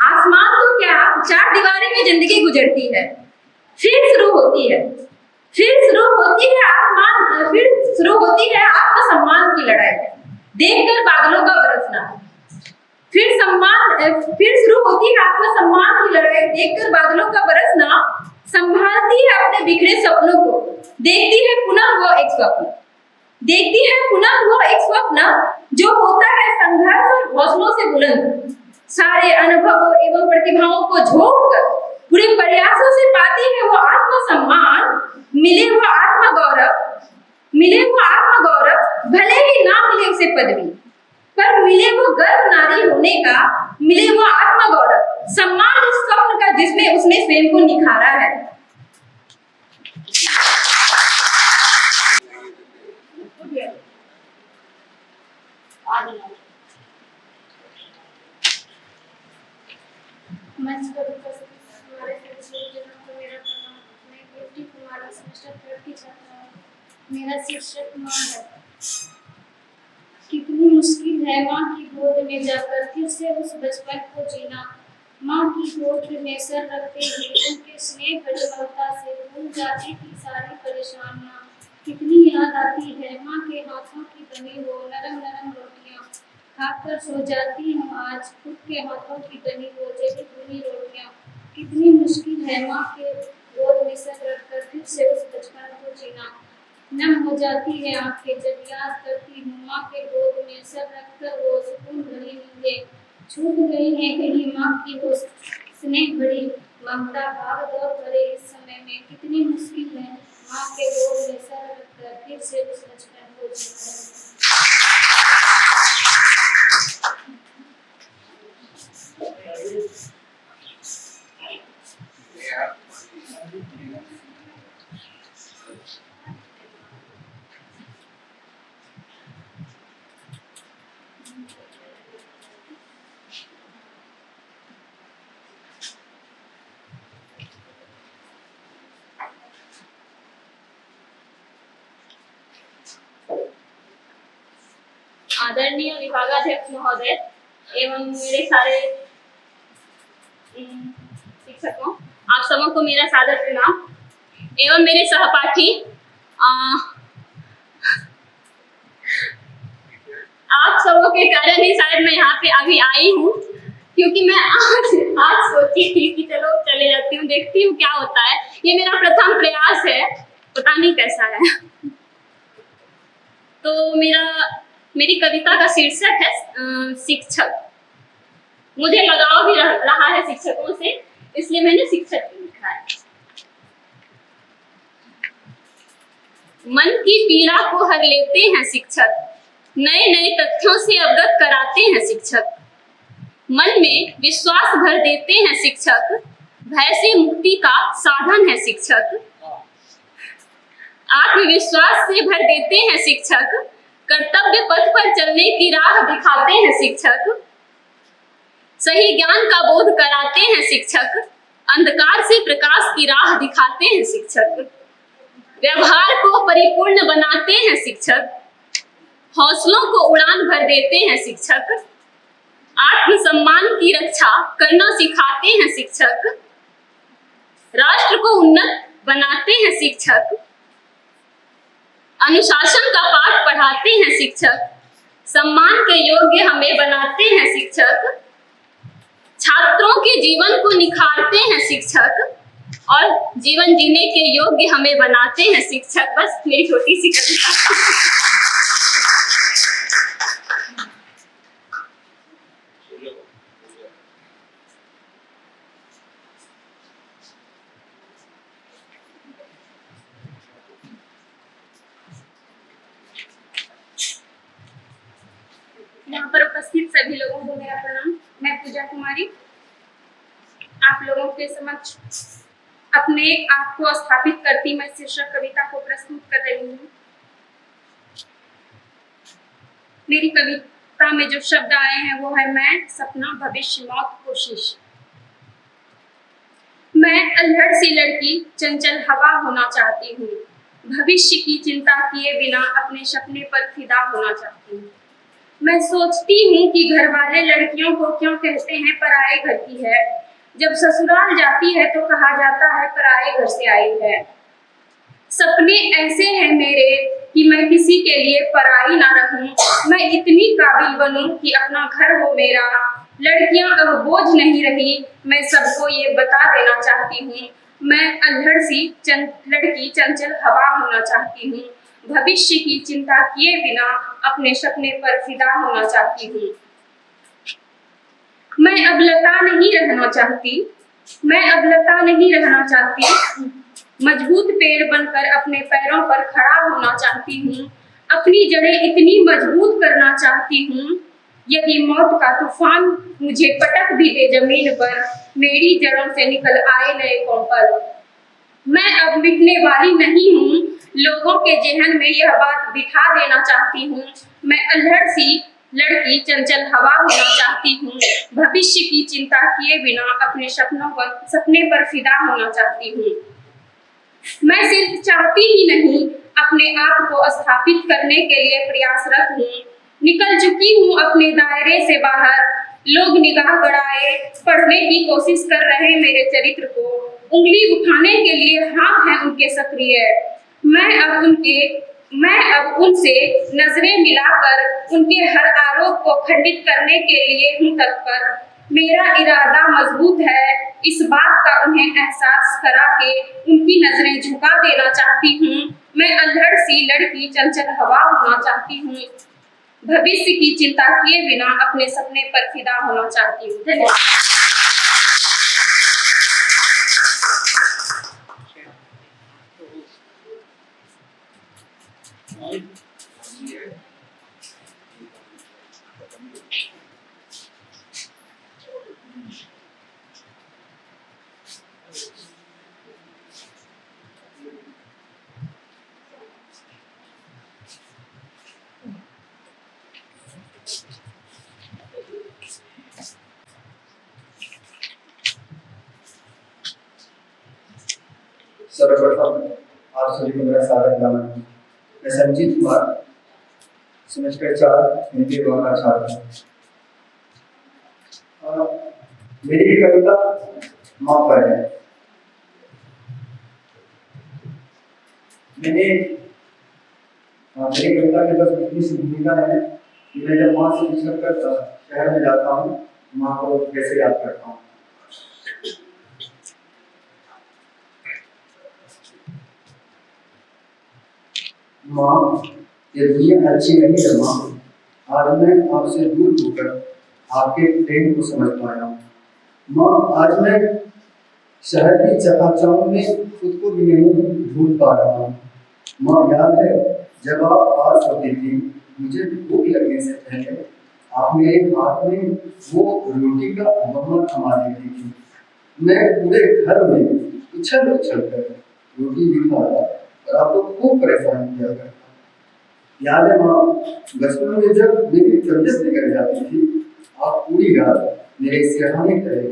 आसमान तो क्या चार दीवारी में जिंदगी गुजरती है। फिर शुरू होती है आत्मसम्मान की लड़ाई, देखकर बादलों का बरसना। फिर शुरू होती है आत्मसम्मान की लड़ाई, देखकर बादलों का बरसना। संभालती है अपने बिखरे सपनों को, देखती है पुनः वो एक स्वप्न जो होता है संघर्ष और हौसलों से बुलंद। सारे अनुभवों एवं प्रतिभाओं को झोंक कर पूरे प्रयासों से पाती है वो आत्मसम्मान। मिले वो आत्मगौरव, भले ही ना मिले उसे पदवी, पर मिले वो गर्व नारी होने का, मिले वो आत्मगौरव, सम्मान उस स्वप्न का जिसमें उसने स्वयं को निखारा है। मंच पर उपस्थित हमारे सभी जनों को मेरा मास्टर थर्ड की छात्रा हूँ। मेरा शीर्षक माँ है। कितनी मुश्किल है माँ की गोद में जाकर फिर से उस बचपन को जीना। माँ की गोद में सर रखते हुए उनके स्नेह भरी ममता से भूल जाती थी सारी परेशानियाँ। कितनी याद आती है माँ के हाथों की बनी वो नरम नरम रोटियाँ। खाकर सो जाती हूँ आज खुद के हाथों की बनी वो जली भुनी रोटियाँ। कितनी मुश्किल है माँ के गोद में सर रखकर फिर से उस बचपन को जीना। नम हो जाती है आंखें जब याद करती हूँ माँ के गोद में सर रखकर वो सुकून भरी नींदें। छूट गई है कहीं माँ की वो स्नेह भरी ममता। भाग दौड़ भरे इस समय में कितनी मुश्किल है माँ के गोद में सर रखकर फिर से उस बचपन को जीना। आदरणीय विभागाध्यक्ष महोदय एवं मेरे सारे शिक्षकों, आप सबों को मेरा सादर प्रणाम एवं मेरे सहपाठी। आप सबों के कारण ही शायद मैं यहाँ पे अभी आई हूँ, क्योंकि मैं आज सोची थी कि चलो चले जाती हूँ, देखती हूँ क्या होता है। ये मेरा प्रथम प्रयास है, पता नहीं कैसा है। तो मेरी कविता का शीर्षक है शिक्षक। मुझे लगाव भी रहा है शिक्षकों से, इसलिए मैंने शिक्षक लिखा है। मन की पीड़ा को हर लेते हैं शिक्षक, नए नए तथ्यों से अवगत कराते हैं शिक्षक। मन में विश्वास भर देते हैं शिक्षक, भय से मुक्ति का साधन है शिक्षक। आत्मविश्वास से भर देते हैं शिक्षक, कर्तव्य पथ पर चलने की राह दिखाते हैं शिक्षक। सही ज्ञान का बोध कराते हैं शिक्षक, अंधकार से प्रकाश की राह दिखाते हैं शिक्षक। व्यवहार को परिपूर्ण बनाते हैं शिक्षक, हौसलों को उड़ान भर देते हैं शिक्षक। आत्मसम्मान की रक्षा करना सिखाते हैं शिक्षक, राष्ट्र को उन्नत बनाते हैं शिक्षक। अनुशासन का पाठ पढ़ाते हैं शिक्षक, सम्मान के योग्य हमें बनाते हैं शिक्षक। छात्रों के जीवन को निखारते हैं शिक्षक और जीवन जीने के योग्य हमें बनाते हैं शिक्षक। बस मेरी छोटी सी कविता। यहाँ पर उपस्थित सभी लोगों को मेरा प्रणाम। मैं पूजा कुमारी आप लोगों के समक्ष अपने आप को स्थापित करती मैं शीर्षक कविता को प्रस्तुत कर रही हूँ। मेरी कविता में जो शब्द आए हैं वो है मैं, सपना, भविष्य, मौत, कोशिश। मैं अल्हड़ सी लड़की चंचल हवा होना चाहती हूँ, भविष्य की चिंता किए बिना अपने सपने पर फिदा होना चाहती हूँ। मैं सोचती हूँ कि घर वाले लड़कियों को क्यों कहते हैं पराए घर की है, जब ससुराल जाती है तो कहा जाता है पराए घर से आई है। सपने ऐसे हैं मेरे कि मैं किसी के लिए पराई ना रहूं, मैं इतनी काबिल बनूं कि अपना घर हो मेरा। लड़कियां अब बोझ नहीं रही, मैं सबको ये बता देना चाहती हूँ। मैं अल्हड़ सी लड़की चंचल हवा होना चाहती हूँ, भविष्य की चिंता किए बिना अपने सपने पर फिदा होना चाहती हूँ। मैं अब लता नहीं रहना चाहती, मैं अब लता नहीं रहना चाहती, मजबूत पेड़ बनकर अपने पैरों पर खड़ा होना चाहती हूँ। अपनी जड़ें इतनी मजबूत करना चाहती हूँ, यदि मौत का तूफान मुझे पटक भी दे जमीन पर, मेरी जड़ों से निकल आए नए कोपल। मैं अब मिटने वाली नहीं हूँ, लोगों के जहन में यह बात बिठा देना चाहती हूँ। मैं अल्हड़ सी लड़की चंचल हवा होना चाहती हूँ, भविष्य की चिंता किए बिना अपने सपने पर फिदा होना चाहती हूँ। मैं सिर्फ चाहती ही नहीं, अपने आप को स्थापित करने के लिए प्रयासरत हूँ। निकल चुकी हूँ अपने दायरे से बाहर। लोग निगाह गड़ाए पढ़ने की कोशिश कर रहे मेरे चरित्र को। उंगली उठाने के लिए हाथ हैं उनके सक्रिय। मैं अब उनसे नजरें मिलाकर उनके हर आरोप को खंडित करने के लिए हूँ तत्पर। मेरा इरादा मजबूत है, इस बात का उन्हें एहसास करा के उनकी नजरें झुका देना चाहती हूँ। मैं अल्हड़ सी लड़की चंचल हवा होना चाहती हूँ। भविष्य की चिंता किए बिना अपने सपने पर फिदा होना चाहती हूँ। धन्यवाद। सर्वप्रथम आप सभी को मेरा स्वागत करना। मैं संजीत कुमार, सेमेस्टर 4 हिंदी विभाग का छात्र हूँ। मेरी कविता माँ पर है। मेरी कविता के बस इतनी सी भूमिका है कि मैं जब माँ से निकल कर शहर में जाता हूँ, माँ को कैसे याद करता हूँ। माँ, ये दुनिया अच्छी नहीं है माँ। आज मैं आपसे दूर होकर आपके प्रेम को समझ पाया हूँ। माँ, आज मैं शहर की चकाचौंध में खुद को भी नहीं भूल पा रहा हूँ। माँ, याद है जब आप पास होती थी, मुझे भूख लगने से पहले आप मेरे हाथ में वो रोटी का बम्मा थमा देती थी। मैं पूरे घर में उछल उछल कर रोटी भी खाता और आपको खूब परेशान किया करता। याद है माँ, बचपन में जब मेरी तबीयत बिगड़ जाती थी, आप पूरी रात मेरे सिरहाने करे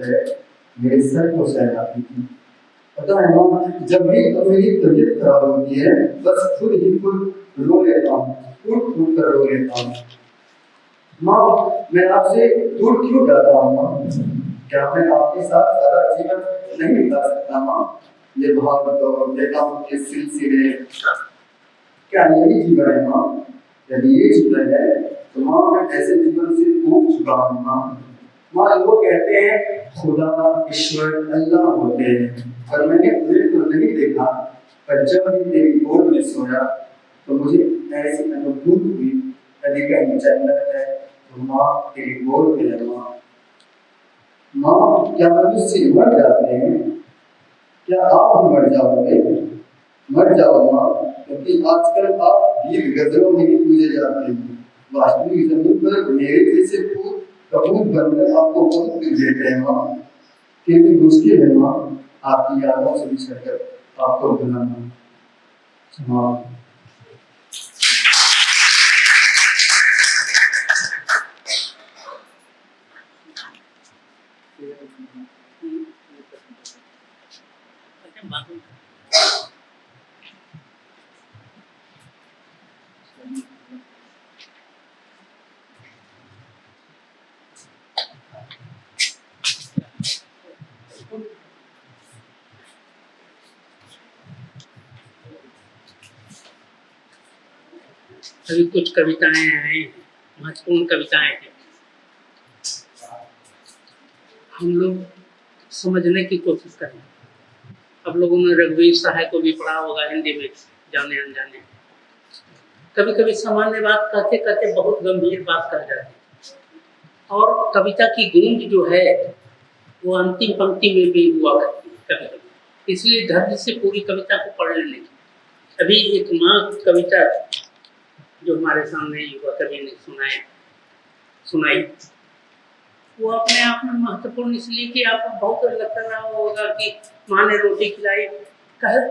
मेरे सर को सहलाती थी। पता है माँ, जब भी मेरी तबीयत खराब होती है, बस खुद ही खुद रो लेता हूँ, फूट फूट कर रो लेता हूँ। माँ, मैं आपसे दूर क्यों जाता हूँ माँ? क्या मैं आपके साथ सारा जीवन नहीं बिता सकता माँ? ये भाग दौड़ बेकामों के सिलसिले, क्या यही जीवन है माँ? यदि ये जीवन है तो माँ मैं ऐसे जीवन से ऊब चुका हूँ माँ। माँ, लोग कहते हैं खुदा, ईश्वर, अल्लाह होते हैं, पर मैंने उन्हें तो नहीं देखा। पर जब भी तेरी गोद में सोया तो मुझे ऐसी अनुभूति हुई यदि कहीं जन्नत है तो माँ तेरी गोद में है माँ। माँ, क्या मनुष्य मर जाते हैं? क्या आप भी मर जाओगे? मर जाओ माँ, क्योंकि आजकल आप वीर गजरों में ही पूजे जाते हैं। वास्तविक जमीन पर मेरे जैसे कपूर बनकर आपको बहुत कुछ देते हैं माँ। फिर भी मुश्किल है माँ आपकी यादों से बिछड़कर आपको भुलाना। माँ, अभी कुछ कविताएं हैं, महत्वपूर्ण कविताएं हैं। हम लोग समझने की कोशिश करें। अब लोगों ने रघुवीर सहाय को भी पढ़ा होगा हिंदी में, जाने अनजाने। कभी कभी सामान्य बात कहते कहते बहुत गंभीर बात कह जाते हैं, और कविता की गूंज जो है वो अंतिम पंक्ति में भी हुआ करती है कभी कभी। इसलिए धैर्य से पूरी कविता को पढ़ लेने की। अभी एक माँ कविता जो हमारे सामने युवा कवि ने सुनाई, वो अपने आप में महत्वपूर्ण इसलिए कि आपको बहुत लग रहा होगा कि माँ ने रोटी खिलाई।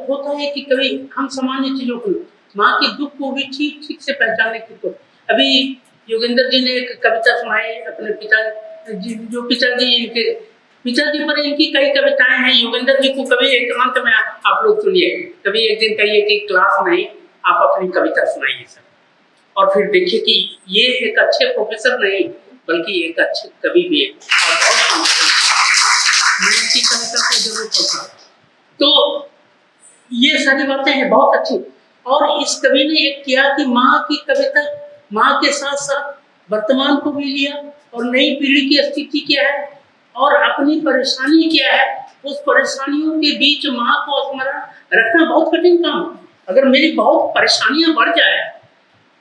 होता है कि कभी हम सामान्य चीजों को, माँ के दुख को भी ठीक ठीक से पहचानने की तो। अभी योगेंद्र जी ने एक कविता सुनाई अपने पिताजी, जो पिताजी पर इनकी कई कविताएं हैं योगेंद्र जी को कभी एकांत में आप लोग सुनिए, कभी एक दिन कहिए कि क्लास में आप अपनी कविता सुनाइए सर, और फिर देखिए कि ये एक अच्छे प्रोफेसर नहीं बल्कि एक अच्छे कवि भी है और बहुत मैं इनकी कविता को जरूर पढ़ता। तो ये सारी बातें हैं बहुत अच्छी। और इस कवि ने एक किया कि माँ की कविता, माँ के साथ साथ वर्तमान को भी लिया और नई पीढ़ी की स्थिति क्या है और अपनी परेशानी क्या है, उस परेशानियों के बीच माँ को स्मरण रखना बहुत कठिन काम है। अगर मेरी बहुत परेशानियां बढ़ जाए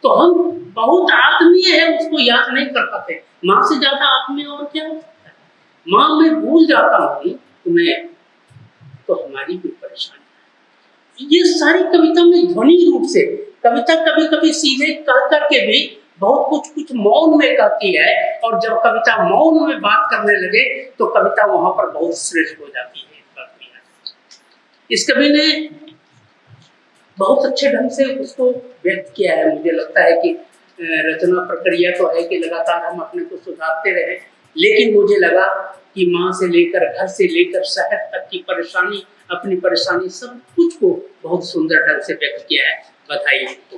तो हम बहुत आत्मीय है उसको याद नहीं कर पाते। माँ से ज्यादा आत्मीय और क्या हो सकता है। माँ मैं भूल जाता हूँ तुम्हें तो हमारी भी परेशानी है। ये सारी कविता में ध्वनि रूप से, कविता कभी कभी सीधे कह करके भी बहुत कुछ मौन में कहती है, और जब कविता मौन में बात करने लगे तो कविता वहां पर बहुत श्रेष्ठ हो जाती है। इस कवि ने बहुत अच्छे ढंग से उसको व्यक्त किया है। मुझे लगता है कि रचना प्रक्रिया तो है कि लगातार हम अपने को सुधारते रहे, लेकिन मुझे लगा कि माँ से लेकर, घर से लेकर शहर तक की परेशानी, अपनी परेशानी, सब कुछ को बहुत सुंदर ढंग से व्यक्त किया है। बधाई उनको।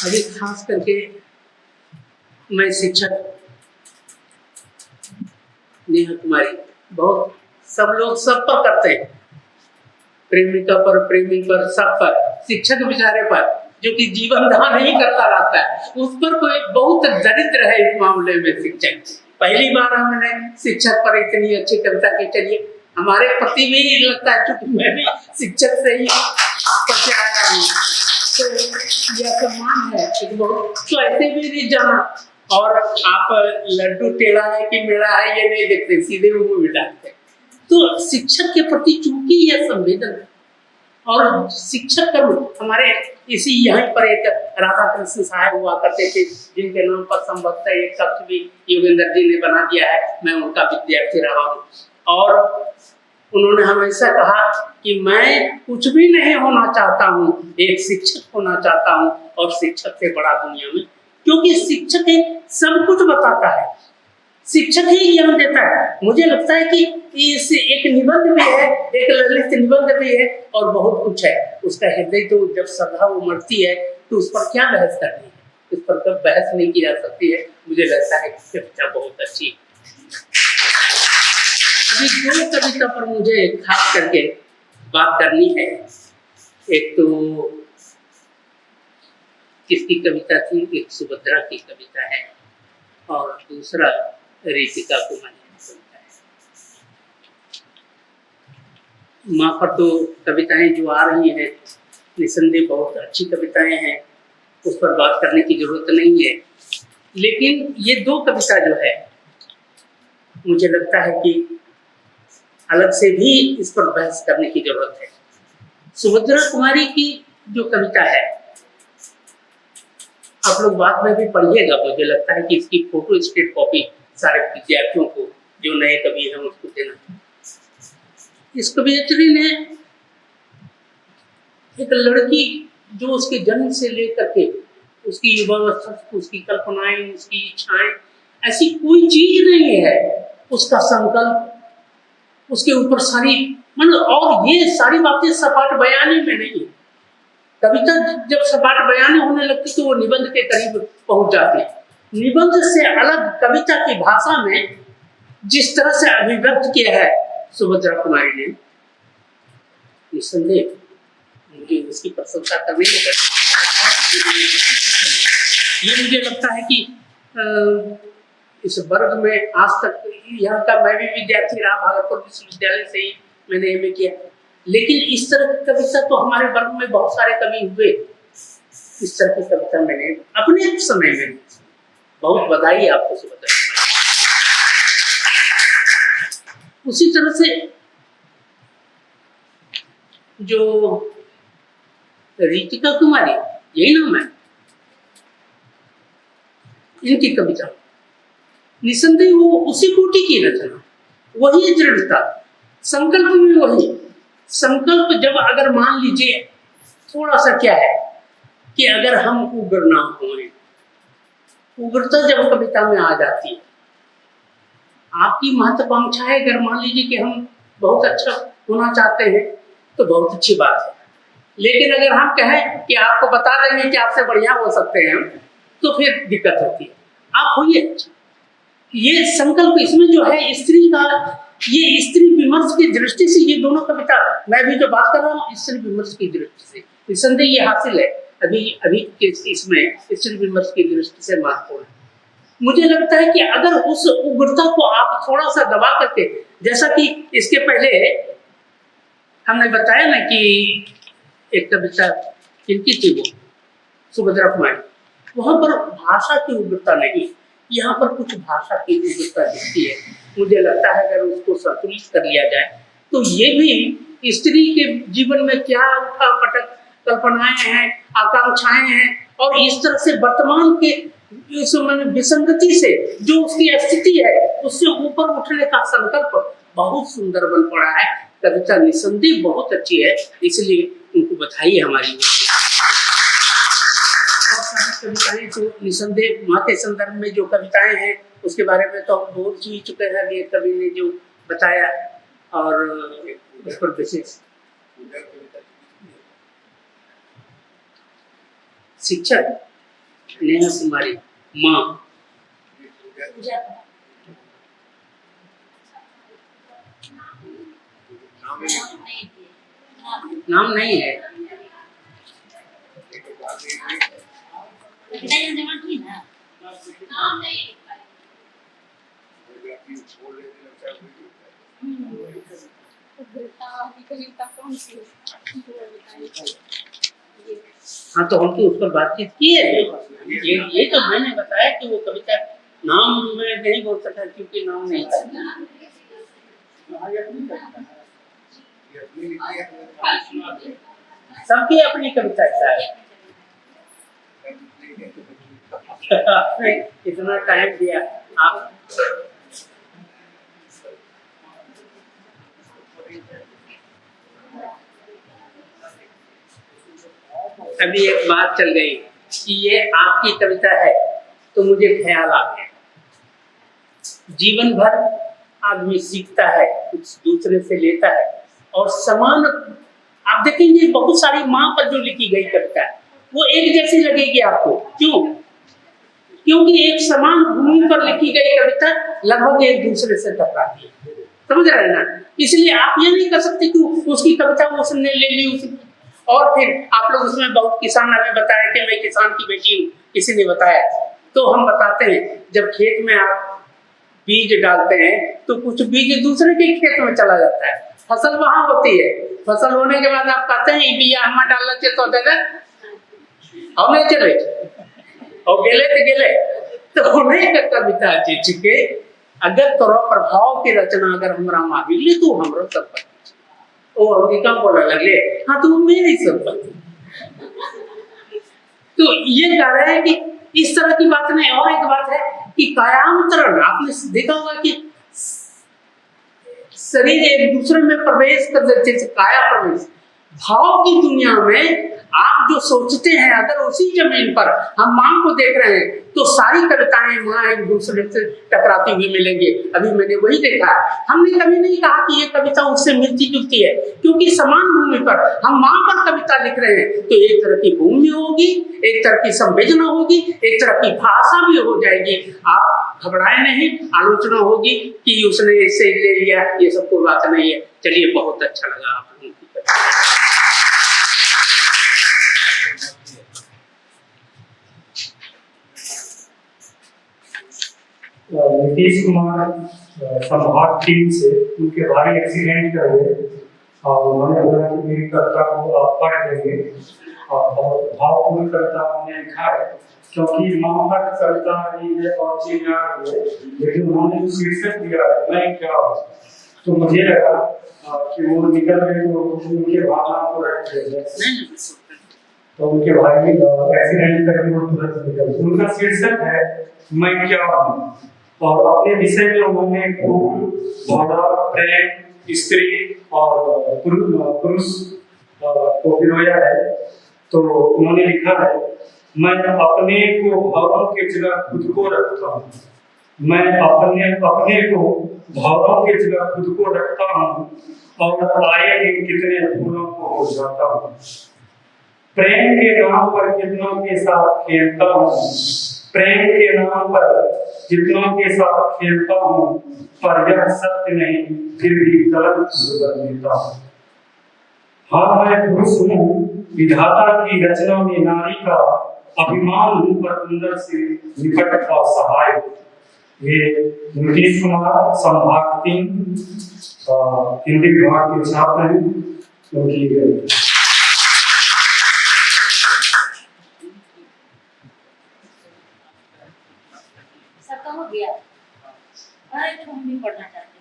अभी खास करके मैं शिक्षक नेहा कुमारी, बहुत सब लोग सब पर करते हैं, प्रेमिका पर, प्रेमी पर, सब पर, शिक्षक बेचारे पर जो कि जीवन दान नहीं करता रहता है, उस पर कोई बहुत दरिद्र है इस मामले में शिक्षक। पहली बार हमने शिक्षक पर इतनी अच्छी कविता की। चलिए हमारे प्रति भी लगता है क्योंकि मैं भी शिक्षक से ही पढ़े आया हूँ, तो यह सम्मान है कि बहुत तो ऐसे भी नहीं जाना और आप लड्डू टेढ़ा है कि मेरा है ये नहीं देखते, सीधे मुंह में डालते। तो शिक्षक के प्रति चूंकि यह संवेदन है, और शिक्षक कर्म हमारे इसी यहीं पर एक राधा कृष्ण साहब हुआ करते थे जिनके नाम पर संभवतः एक कक्ष भी योगेंद्र जी ने बना दिया है। मैं उनका विद्यार्थी रहा हूँ और उन्होंने हमेशा कहा कि मैं कुछ भी नहीं होना चाहता हूँ, एक शिक्षक होना चाहता हूँ, और शिक्षक से बड़ा दुनिया में, क्योंकि शिक्षक सब कुछ बताता है, शिक्षक ही ज्ञान देता है। मुझे लगता है कि इस एक निबंध भी है, एक ललित निबंध भी है और बहुत कुछ है। उसका हृदय तो जब श्रद्धा उमड़ती है तो उस पर क्या बहस करनी है, उस पर कब बहस नहीं की जा सकती है। मुझे लगता है कि कविता बहुत अच्छी है। अभी दो कविता पर मुझे खास करके बात करनी है। एक तो किसकी कविता थी, एक सुभद्रा की कविता है और दूसरा रीतिका कुमारी की कविता है। माँ पर तो कविताएं जो आ रही हैं निसंदेह बहुत अच्छी कविताएं हैं, उस पर बात करने की जरूरत नहीं है, लेकिन ये दो कविता जो है मुझे लगता है कि अलग से भी इस पर बहस करने की जरूरत है। सुभद्रा कुमारी की जो कविता है आप लोग बाद में भी पढ़िएगा, मुझे लगता है कि इसकी फोटो स्टेट कॉपी सारे विद्यार्थियों को जो नए कवि हैं उसको देना। इस कवियत्री ने एक लड़की जो उसके जन्म से लेकर के उसकी युवावस्था, उसकी कल्पनाएं, उसकी इच्छाएं, ऐसी कोई चीज नहीं है, उसका संकल्प, उसके ऊपर सारी मतलब, और ये सारी बातें सपाट बयानी में नहीं है। कविता जब सपाट बयानी होने लगती तो वो निबंध के करीब पहुंच जाती है। निबंध से अलग कविता की भाषा में जिस तरह से अभिव्यक्त किया है सुभद्रा कुमारी ने, निसंदेह मुझे इसकी प्रशंसा करनी है। ये मुझे लगता है कि इस वर्ग में आज तक यहाँ का मैं भी विद्यार्थी रहा, भागलपुर विश्वविद्यालय से ही मैंने एमए किया, लेकिन इस तरह की कविता तो हमारे वर्ग में बहुत सारे कवि हुए, इस तरह की कविता मैंने अपने समय में। बहुत बधाई आपको सुभद्रा। उसी तरह से जो रीतिका कुमारी, यही नाम है, इनकी कविता निसंदेह वो उसी कोटि की रचना, वही दृढ़ता, संकल्प भी वही। संकल्प जब अगर मान लीजिए थोड़ा सा क्या है कि अगर हम उग्र ना हों, उग्रता जब कविता में आ जाती है, आपकी महत्वाकांक्षा है, अगर मान लीजिए कि हम बहुत अच्छा होना चाहते हैं तो बहुत अच्छी बात है, लेकिन अगर हम कहें कि आपको बता देंगे कि आपसे बढ़िया हो सकते हैं हम, तो फिर दिक्कत होती है। आप होइए अच्छा। ये संकल्प इसमें जो है स्त्री का, ये स्त्री विमर्श की दृष्टि से ये दोनों कविता, मैं भी जो बात कर रहा हूँ स्त्री विमर्श की दृष्टि से, निसंदेह ये हासिल है अभी के इसमें स्त्री विमर्श की दृष्टि से महत्वपूर्ण है। मुझे लगता है कि अगर उस उग्रता को आप थोड़ा सा दबा करके, जैसा कि इसके पहले हमने बताया ना कि एक कविता किनकी थी, वो सुभद्रा कुमारी, वहां पर भाषा की उग्रता नहीं, यहाँ पर कुछ भाषा की उग्रता दिखती है। मुझे लगता है अगर उसको संतुलित कर लिया जाए तो ये भी स्त्री के जीवन में क्या पटक कल्पनाएं हैं, आकांक्षाएं हैं, और इस तरह से वर्तमान के इस विसंगति से जो उसकी स्थिति है उससे ऊपर उठने का संकल्प बहुत सुंदर बन पड़ा है। कविता निसंदेह बहुत अच्छी है, इसलिए उनको बधाई हमारी। कविताएं तो निसंदेह माँ के संदर्भ में जो कविताएं हैं उसके बारे में तो हम बोल ही चुके हैं, ये कवि ने जो बताया, और उस पर विशेष शिक्षक नेहा कुमारी माँ, नाम नहीं है। हाँ तो हमने उस पर बातचीत की है। ये तो मैंने बताया कि वो कविता नाम मैं नहीं बोल सकता क्योंकि नाम नहीं था। सबकी अपनी कविता है। इतना टाइम दिया आप। अभी एक बात चल गई कि ये आपकी कविता है, तो मुझे ख्याल आ गया, जीवन भर आदमी सीखता है, कुछ दूसरे से लेता है, और समान आप देखेंगे बहुत सारी माँ पर जो लिखी गई कविता है वो एक जैसी लगेगी आपको। क्यों? क्योंकि एक समान भूमि पर लिखी गई कविता लगभग एक दूसरे से टकराती है, समझ रहे हैं ना? इसलिए आप ये नहीं कर सकते कि उसकी कविता वो उसने ले ली उसकी, और फिर आप लोग उसमें बहुत किसान अभी बताया कि मैं किसान की बेटी हूँ, किसी ने बताया, तो हम बताते हैं जब खेत में आप बीज डालते हैं तो कुछ बीज दूसरे के खेत में चला जाता है, फसल वहां होती है, फसल होने के बाद आप कहते हैं बिया हम डालना चाहिए तो देना हम नहीं चले और गेले तो नहीं कविता अच्छी चुके अगर तोरा प्रभाव की रचना अगर हमरा मांगी तो हमरा सब ओ अंगिका बोला लगे हाँ तो मेरी संपत्ति। तो ये कह रहे हैं कि इस तरह की बात नहीं। और एक बात है कि कायांतरण, आपने देखा होगा कि शरीर एक दूसरे में प्रवेश कर देते, काया प्रवेश। भाव की दुनिया में आप जो सोचते हैं अगर उसी जमीन पर हम मां को देख रहे हैं तो सारी कविताएं मां एक दूसरे से टकराती हुई मिलेंगी। अभी मैंने वही देखा, हमने कभी नहीं कहा कि ये कविता उससे मिलती जुलती है, क्योंकि समान भूमि पर हम मां पर कविता लिख रहे हैं तो एक तरह की भूमि होगी, एक तरह की संवेदना होगी, एक तरह की भाषा भी हो जाएगी। आप घबराए नहीं, आलोचना होगी कि उसने इससे ले लिया, ये सब कोई बात नहीं है। चलिए, बहुत अच्छा लगा आप लोगों की कविता। नीतीश कुमार संभाग टीम से उनके भारी एक्सीडेंट हुए और उन्होंने बोला कि मेरी कविता को आप पढ़ देंगे और बहुत भावपूर्ण कविता उन्होंने लिखा है, क्योंकि माँ पर कविता रही है और चीज़ आ रही है, लेकिन उन्होंने जो शीर्षक दिया है मैं क्या हूँ, तो मुझे लगा कि वो निकल गए तो उनके भावना को रख दिया, तो उनके भाई एक्सीडेंट करके वो तुरंत निकल। उनका शीर्षक है मैं क्या हूँ, और अपने विषय में उन्होंने फूल, पौधा, प्रेम, स्त्री और पुरुष को पिरोया है। तो उन्होंने लिखा है मैं अपने को भावों की जगह खुद को रखता हूँ, मैं अपने अपने को भावों की जगह खुद को रखता हूँ और आए दिन कितने फूलों को हो जाता हूँ। प्रेम के नाम पर कितनों के साथ खेलता हूँ, प्रेम के नाम पर कितनों के साथ खेलता हूँ, पर यह सत्य नहीं फिर भी गलत बदल देता हूँ। हाँ मैं पुरुष हूँ, विधाता की रचना में नारी का अभिमान हूँ, पर अंदर से निकट असहाय। ये नीतीश कुमार संभाग 3 हिंदी विभाग के छात्र हैं, उनकी सबका हो गया। अरे तो हम भी पढ़ना चाहते हैं।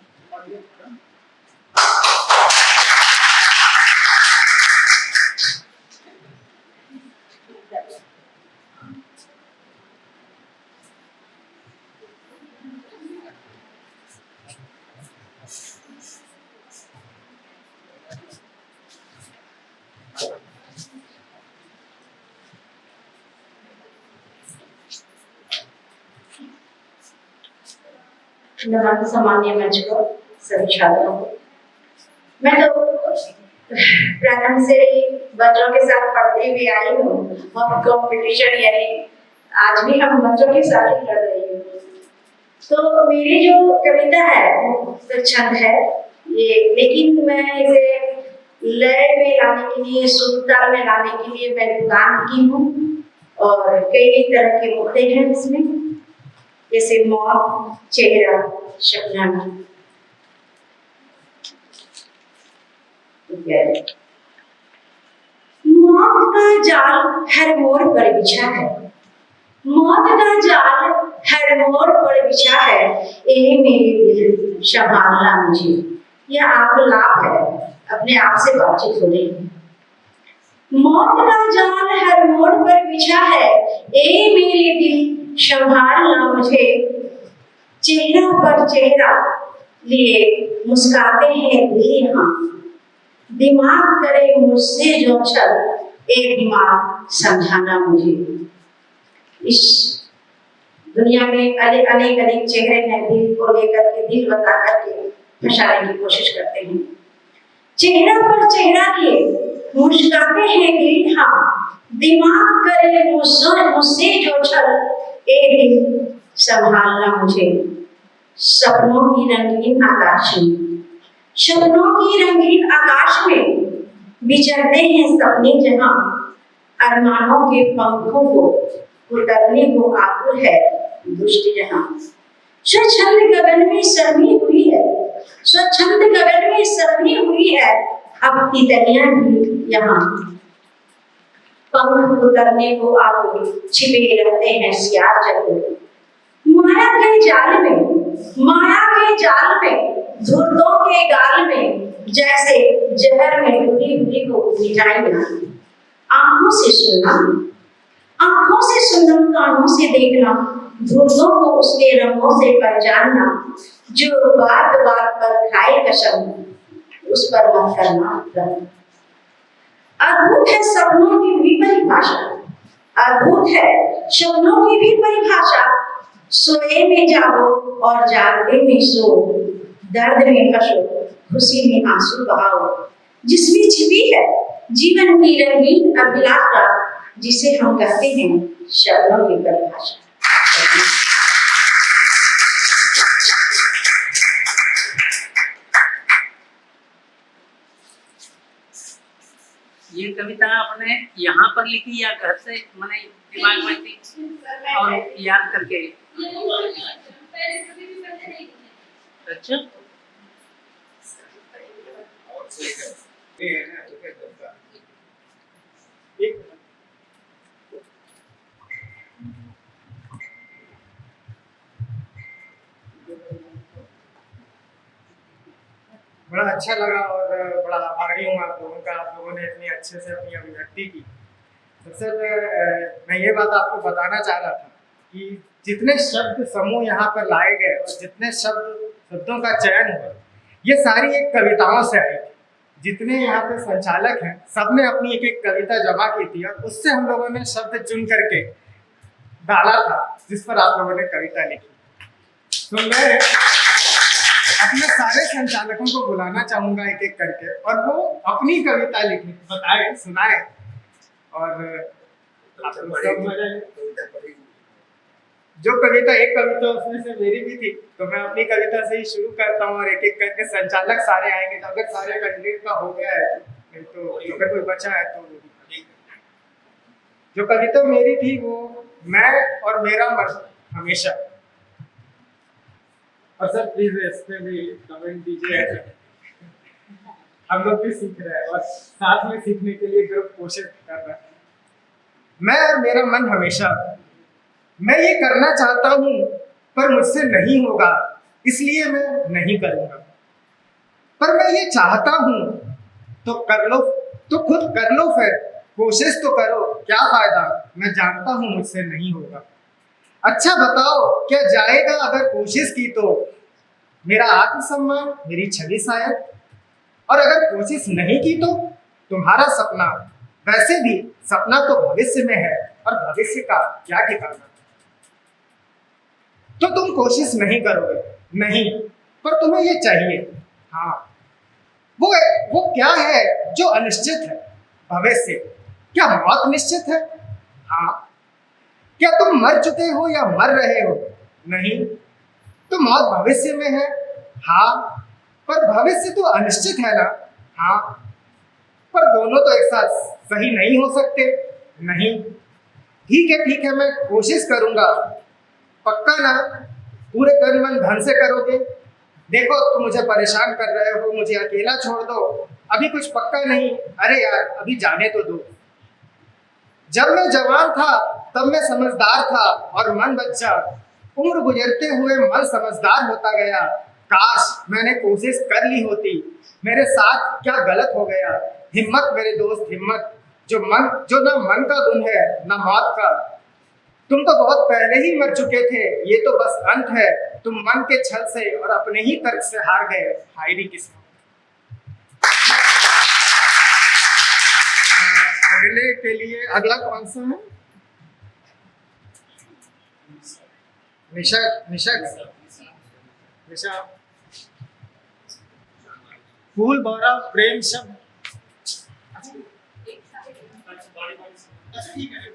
नमन सामान्य मंच को सभी छात्रों को। मैं तो प्रारंभ से ही बच्चों के साथ पढ़ते हुए आई हूँ और कंपटीशन यानी आज भी हम बच्चों के साथ ही कर रही हूँ। तो मेरी जो कविता है वो तो छंद है ये, लेकिन मैं इसे लय में लाने के लिए, सुरताल में लाने के लिए मैं दुकान की हूँ और कई तरह के मुद्दे हैं इसमें, जैसे मौत, चेहरा, शबनम। मौत का जाल हर मोड़ पर बिछा है, मौत का जाल हर मोड़ पर बिछा है, ए मेरे दिल संभालना मुझे। यह आप लाभ है, अपने आप से बातचीत हो रही है। मौत का जाल हर मोड़ पर बिछा है, ए मेरे दिल संभालना मुझे। चेहरा पर चेहरा लिए मुस्काते हैं दिल यहाँ, दिमाग करे मुझसे जो छल, एक दिमाग समझाना मुझे। इस दुनिया में अनेक चेहरे हैं, दिल को लेकर के, दिल बता करके फंसाने की कोशिश करते हैं। चेहरा पर चेहरा लिए मुस्काते हैं दिल यहाँ, दिमाग करे मुझसे जो छल, एक दिल संभालना मुझे। सपनों की रंगीन आकाश में, सपनों की रंगीन आकाश में विचरते हैं सपने जहां, अरमानों के पंखों को उतरने को आतुर है दुष्ट जहां। स्वच्छंद गगन में समी हुई है, स्वच्छंद गगन में समी हुई है, अब तितलियां भी यहाँ। पंख उतरने को आतुर छिपे रहते हैं सियार चतुर। माया के जाल में, माया के जाल में, धुर्तों के गाल में, जैसे जहर में डूबी हुई को मिटाई ना। आंखों से सुनना, आंखों से सुनना, कानों से देखना, धुर्तों को उसके रंगों से पहचानना। जो बात बात पर खाए कसम, उस पर मत करना रंग। अद्भुत है सपनों की भी परिभाषा, अद्भुत है सपनों की भी परिभाषा। सोए में जागो और जागते में सो, दर्द में हंसो, खुशी में आंसू बहाओ। जिसमें छिपी है जीवन की रंगीन अभिलाषा, जिसे हम कहते हैं शब्दों की परिभाषा। ये कविता आपने यहाँ पर लिखी या घर से मैंने दिमाग में थी और याद करके? अच्छा, बड़ा अच्छा लगा और बड़ा आभारी हूँ आप लोगों का, आप लोगों ने इतनी अच्छे से अपनी अभिव्यक्ति की। दरअसल मैं ये बात आपको बताना चाह रहा था कि जितने शब्द समूह यहाँ पर लाए गए और जितने शब्दों का चयन हुआ, ये सारी एक कविताओं से आई थी। जितने यहाँ पे संचालक हैं, सबने अपनी एक एक कविता जमा की थी और उससे हम लोगों ने शब्द चुन करके डाला था, जिस पर आप लोगों ने कविता लिखी। तो मैं अपने सारे संचालकों को बुलाना चाहूंगा एक एक करके, और वो अपनी कविता लिखें, बताए, सुनाए, और आप लोग सब मजा लें। जो कविता, एक कविता उसमें से मेरी भी थी, तो मैं अपनी कविता से ही शुरू करता हूँ और एक एक करके संचालक सारे आएंगे। तो अगर सारे कैंडिडेट का हो गया है तो अगर कोई बचा है तो जो कविता मेरी थी वो मैं और मेरा मन हमेशा। और सर प्लीज इस पे भी कमेंट दीजिए, हम लोग भी सीख रहे हैं और साथ में सीखने के लिए ग्रुप कोशिश कर रहा है। मैं और मेरा मन हमेशा, मैं ये करना चाहता हूं पर मुझसे नहीं होगा, इसलिए मैं नहीं करूंगा। पर मैं ये चाहता हूं तो कर लो, तो खुद कर लो, फिर कोशिश तो करो, क्या फायदा, मैं जानता हूं मुझसे नहीं होगा। अच्छा बताओ क्या जाएगा अगर कोशिश की तो, मेरा आत्मसम्मान, मेरी छवि शायद। और अगर कोशिश नहीं की तो तुम्हारा सपना, वैसे भी सपना तो भविष्य में है और भविष्य का क्या ठिकाना। तो तुम कोशिश नहीं करोगे, नहीं, पर तुम्हें ये चाहिए। हाँ, वो क्या है जो अनिश्चित है, भविष्य। क्या मौत निश्चित है? हाँ। क्या तुम मर चुके हो या मर रहे हो? नहीं। तो मौत भविष्य में है? हाँ, पर भविष्य तो अनिश्चित है ना? हाँ, पर दोनों तो एक साथ सही नहीं हो सकते। नहीं। ठीक है, मैं कोशिश करूंगा। पक्का ना? पूरे तन मन धन से करोगे? देखो तुम मुझे परेशान कर रहे हो, मुझे अकेला छोड़ दो, अभी कुछ पक्का नहीं। अरे यार अभी जाने तो दो। जब मैं जवान था तब मैं समझदार था और मन बच्चा, उम्र गुजरते हुए मन समझदार होता गया। काश मैंने कोशिश कर ली होती, मेरे साथ क्या गलत हो गया। हिम्मत मेरे दोस्त, हिम्मत, जो ना मन का गुण है ना मौत का। तुम तो बहुत पहले ही मर चुके थे, ये तो बस अंत है। तुम मन के छल से और अपने ही तर्क से हार गए, हाय री किस्मत। अगले के लिए अगला कौन सा है? निशा। फूल भरा प्रेम शब्द। ठीक है।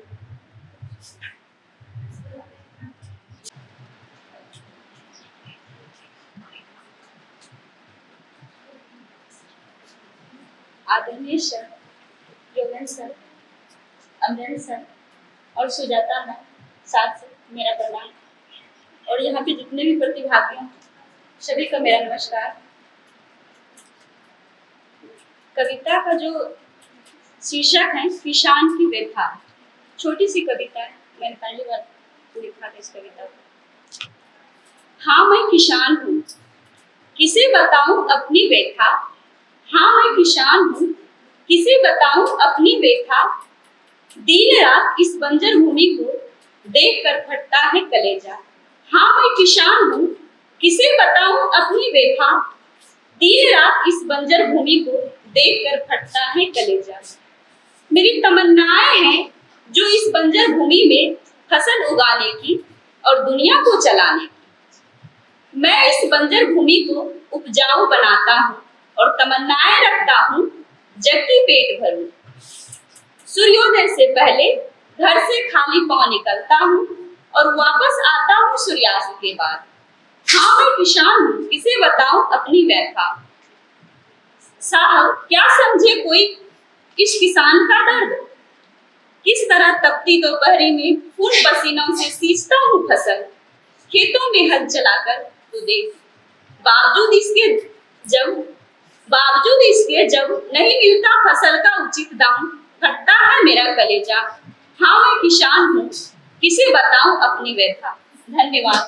आदरणीय sir, Yogendra sir, Amarendra sir और सुजाता मैम, साथ से मेरा प्रणाम। और यहाँ पे जितने भी प्रतिभागी हैं सभी का मेरा नमस्कार। कविता का जो शीर्षक है किसान की व्यथा, छोटी सी कविता है, मैंने पहली बार लिखा था इस कविता को। हाँ मैं किसान हूँ, किसे बताऊं अपनी व्यथा। हाँ मैं किसान हूँ, किसे बताऊं अपनी व्यथा। दिन रात इस बंजर भूमि को देख कर फटता है कलेजा। हाँ मैं किसान हूँ, किसे बताऊं अपनी व्यथा। दिन रात इस बंजर भूमि को देख कर फटता है कलेजा। मेरी तमन्नाएं हैं जो इस बंजर भूमि में फसल उगाने की और दुनिया को चलाने की। मैं इस बंजर भूमि को उपजाऊ बनाता हूँ और तमन्नाएं रखता हूँ जग की पेट भरूं। सूर्योदय से पहले घर से खाली पांव निकलता हूँ और वापस आता हूँ सूर्यास्त के बाद। हाँ मैं किसान हूँ, किसे बताऊं अपनी व्यथा। साहब क्या समझे कोई इस किसान का दर्द, किस तरह तपती दोपहरी में खून पसीनों से सींचता हूँ फसल। खेतों में हल चलाकर तो देख, बावजूद इसके जब नहीं मिलता फसल का उचित दाम, फटता है मेरा कलेजा। हाँ मैं किसान हूँ, किसे बताऊं अपनी व्यथा। धन्यवाद।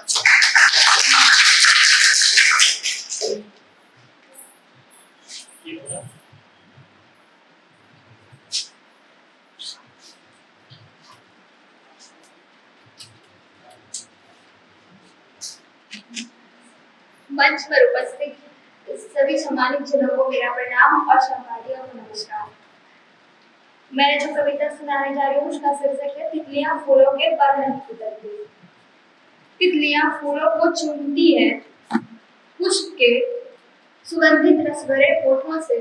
मंच पर उपस्थित सभी सम्मानित जनों को मेरा प्रणाम और सहपाठियों को नमस्कार। मैं जो कविता सुनाने जा रही हूँ उसका शीर्षक है तितलियां फूलों के पर नहीं उतरती। तितलियां फूलों को चूमती हैं, पुष्प के सुगंधित रस भरे होठों से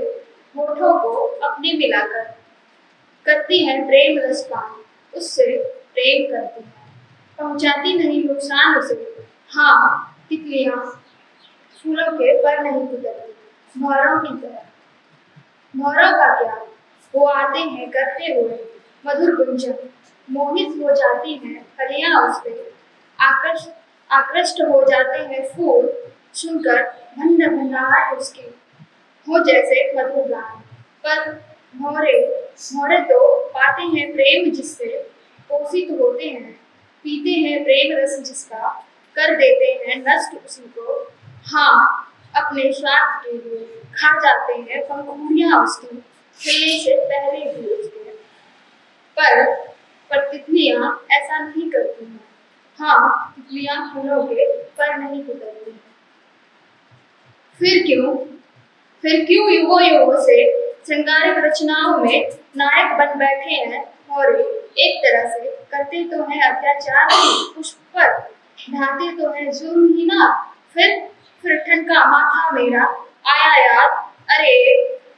होठों को अपने मिलाकर करती हैं प्रेम रस पान, उससे प्रेम करती हैं, पहुंचाती नहीं नुकसान उसे। हाँ, तितलियां फूलों के पर नहीं कुतरती, भौरों की तरह। भौरों का क्या, वो आते हैं करते हुए मधुर गुंजन, मोहित हो जाती हैं कलियां उससे, आकृष्ट हो जाते हैं फूल सुनकर भन्न भन्नाहट उसकी, हो जैसे मधुर गान। पर भौरे तो पाते हैं प्रेम जिससे, पोषित होते हैं, पीते हैं प्रेम रस जिसका, कर देते हैं नष्ट उसी को। हाँ, अपने स्वार्थ के लिए खा जाते हैं पंखुड़ियां उसकी, खिलने से पहले भी उसके। पर तितलियां ऐसा नहीं करती हैं। हाँ, तितलियां फूलों के पर नहीं कुतरती हैं। फिर क्यों युगों युगों से श्रृंगारिक रचनाओं में नायक बन बैठे हैं, और एक तरह से करते तो हैं अत्याचार पुष्प पर, ढाते तो हैं जुर्म ही ना। फिर ठनका माथा मेरा आया याद, अरे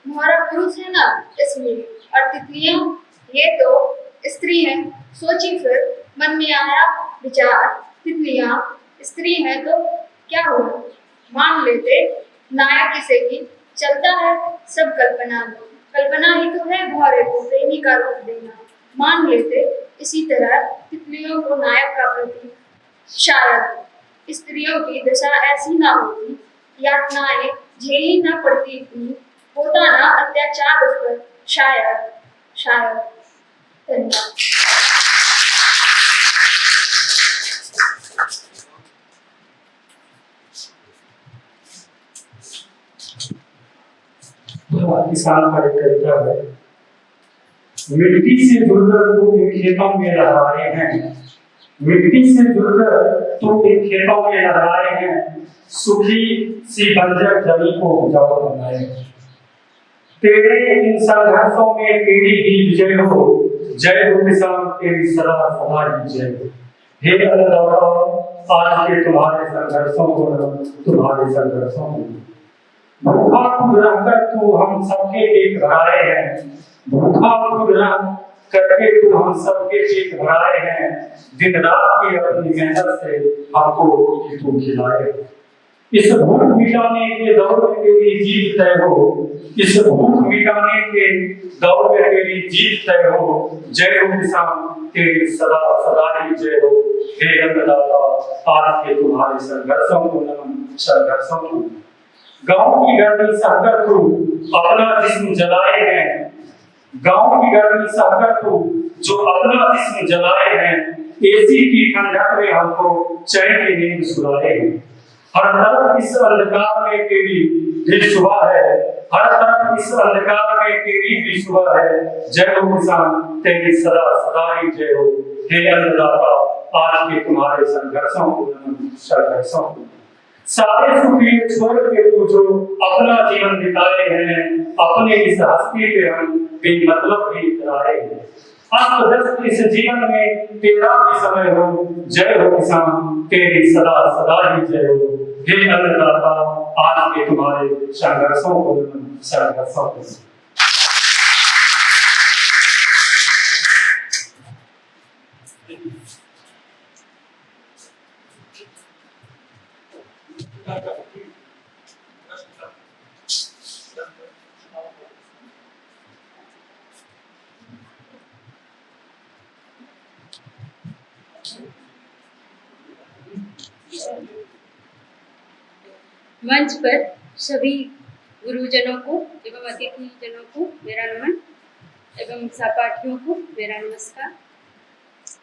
मोहरा पुरुष है ना इसमें, और तितलियां ये तो स्त्री है। सोची फिर मन में आया विचार, तितलियां स्त्री है तो क्या हुआ, मान लेते नायक किसे की, चलता है सब कल्पना में, कल्पना ही तो है भौरे को प्रेमी का रूप देना। मान लेते इसी तरह तितलियों को नायक का प्रतीक। शायद स्त्रियों की दशा ऐसी ना होती, यातनाएं झेलनी ना पड़ती इतनी, होता ना अत्याचार उस पर, शायद। धन्यवाद। किसान का एक कविता है। मिट्टी से जुड़कर तुम इन खेतों में लहराए हैं, मिट्टी से जुड़कर तुम इन खेतों में लहराए हैं, सुखी सी बंजर जमीन को उपजाऊ बनाए। तेरे इन संघर्षों में तेरी ही विजय हो, जय हो किसान तेरी सदा सदा ही जय हो। हे अन्नदाता, आज के तुम्हारे संघर्षों को, तुम्हारे संघर्षों को भूखा खुद रहकर तू हम सबके पेट भराए हैं, भूखा खुद रह करके तू हम सबके पेट भराए हैं, दिन रात की अपनी मेहनत से हमको रोटी तू खिलाए। इस भूख मिटाने के दौर में तेरी जीत तय हो, इस भूख मिटाने के दौर में तेरी जीत तय हो, जय हो किसान तेरी सदा सदा ही जय हो। हे अन्नदाता, आज के तुम्हारे संघर्षों को नमन, संघर्षों को। गांव की गर्मी सहकर तू अपना जिस्म जलाए हैं, गांव की गर्मी सहकर तू जो अपना जिस्म जलाए हैं, एसी की ठंडक में हमको चैन की नींद सुलाए हैं। हर तरफ इस अंधकार में तेरी भी सुबह है, हर तरफ इस अंधकार में तेरी भी सुबह है, जय हो किसान तेरी सदा सदा ही जय हो। हे अन्नदाता, आज के तुम्हारे संघर्षों को नमन, संघर्षों को। सारे सुखी छोड़ के तू जो अपना जीवन बिताए हैं, अपने इस हस्ती पे हम बेमतलब भी इतराए हैं। अस्त व्यस्त इस जीवन में तेरा भी समय हो, जय हो किसान तेरी सदा सदा ही जय हो। हे अन्नदाता, आज के तुम्हारे संघर्षों को नमन, संघर्षों को। मंच पर सभी गुरुजनों को एवं अतिथि जनों को मेरा नमन एवं सहपाठियों को मेरा नमस्कार।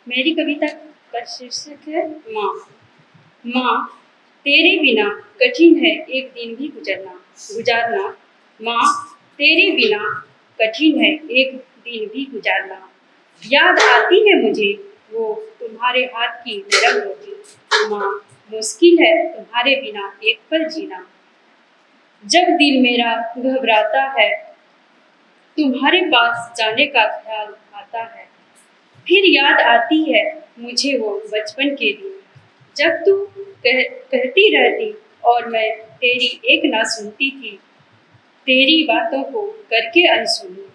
मेरी कविता का शीर्षक है माँ। माँ, तेरे बिना कठिन है एक दिन भी गुजारना। माँ, तेरे बिना कठिन है एक दिन भी गुजारना। याद आती है मुझे वो तुम्हारे हाथ की नरम रोटी। माँ, मुश्किल है तुम्हारे बिना एक पल जीना। जब दिल मेरा घबराता है तुम्हारे पास जाने का ख्याल आता है। फिर याद आती है मुझे वो बचपन के दिन जब तू कहती रहती और मैं तेरी एक ना सुनती थी, तेरी बातों को करके अनसुनी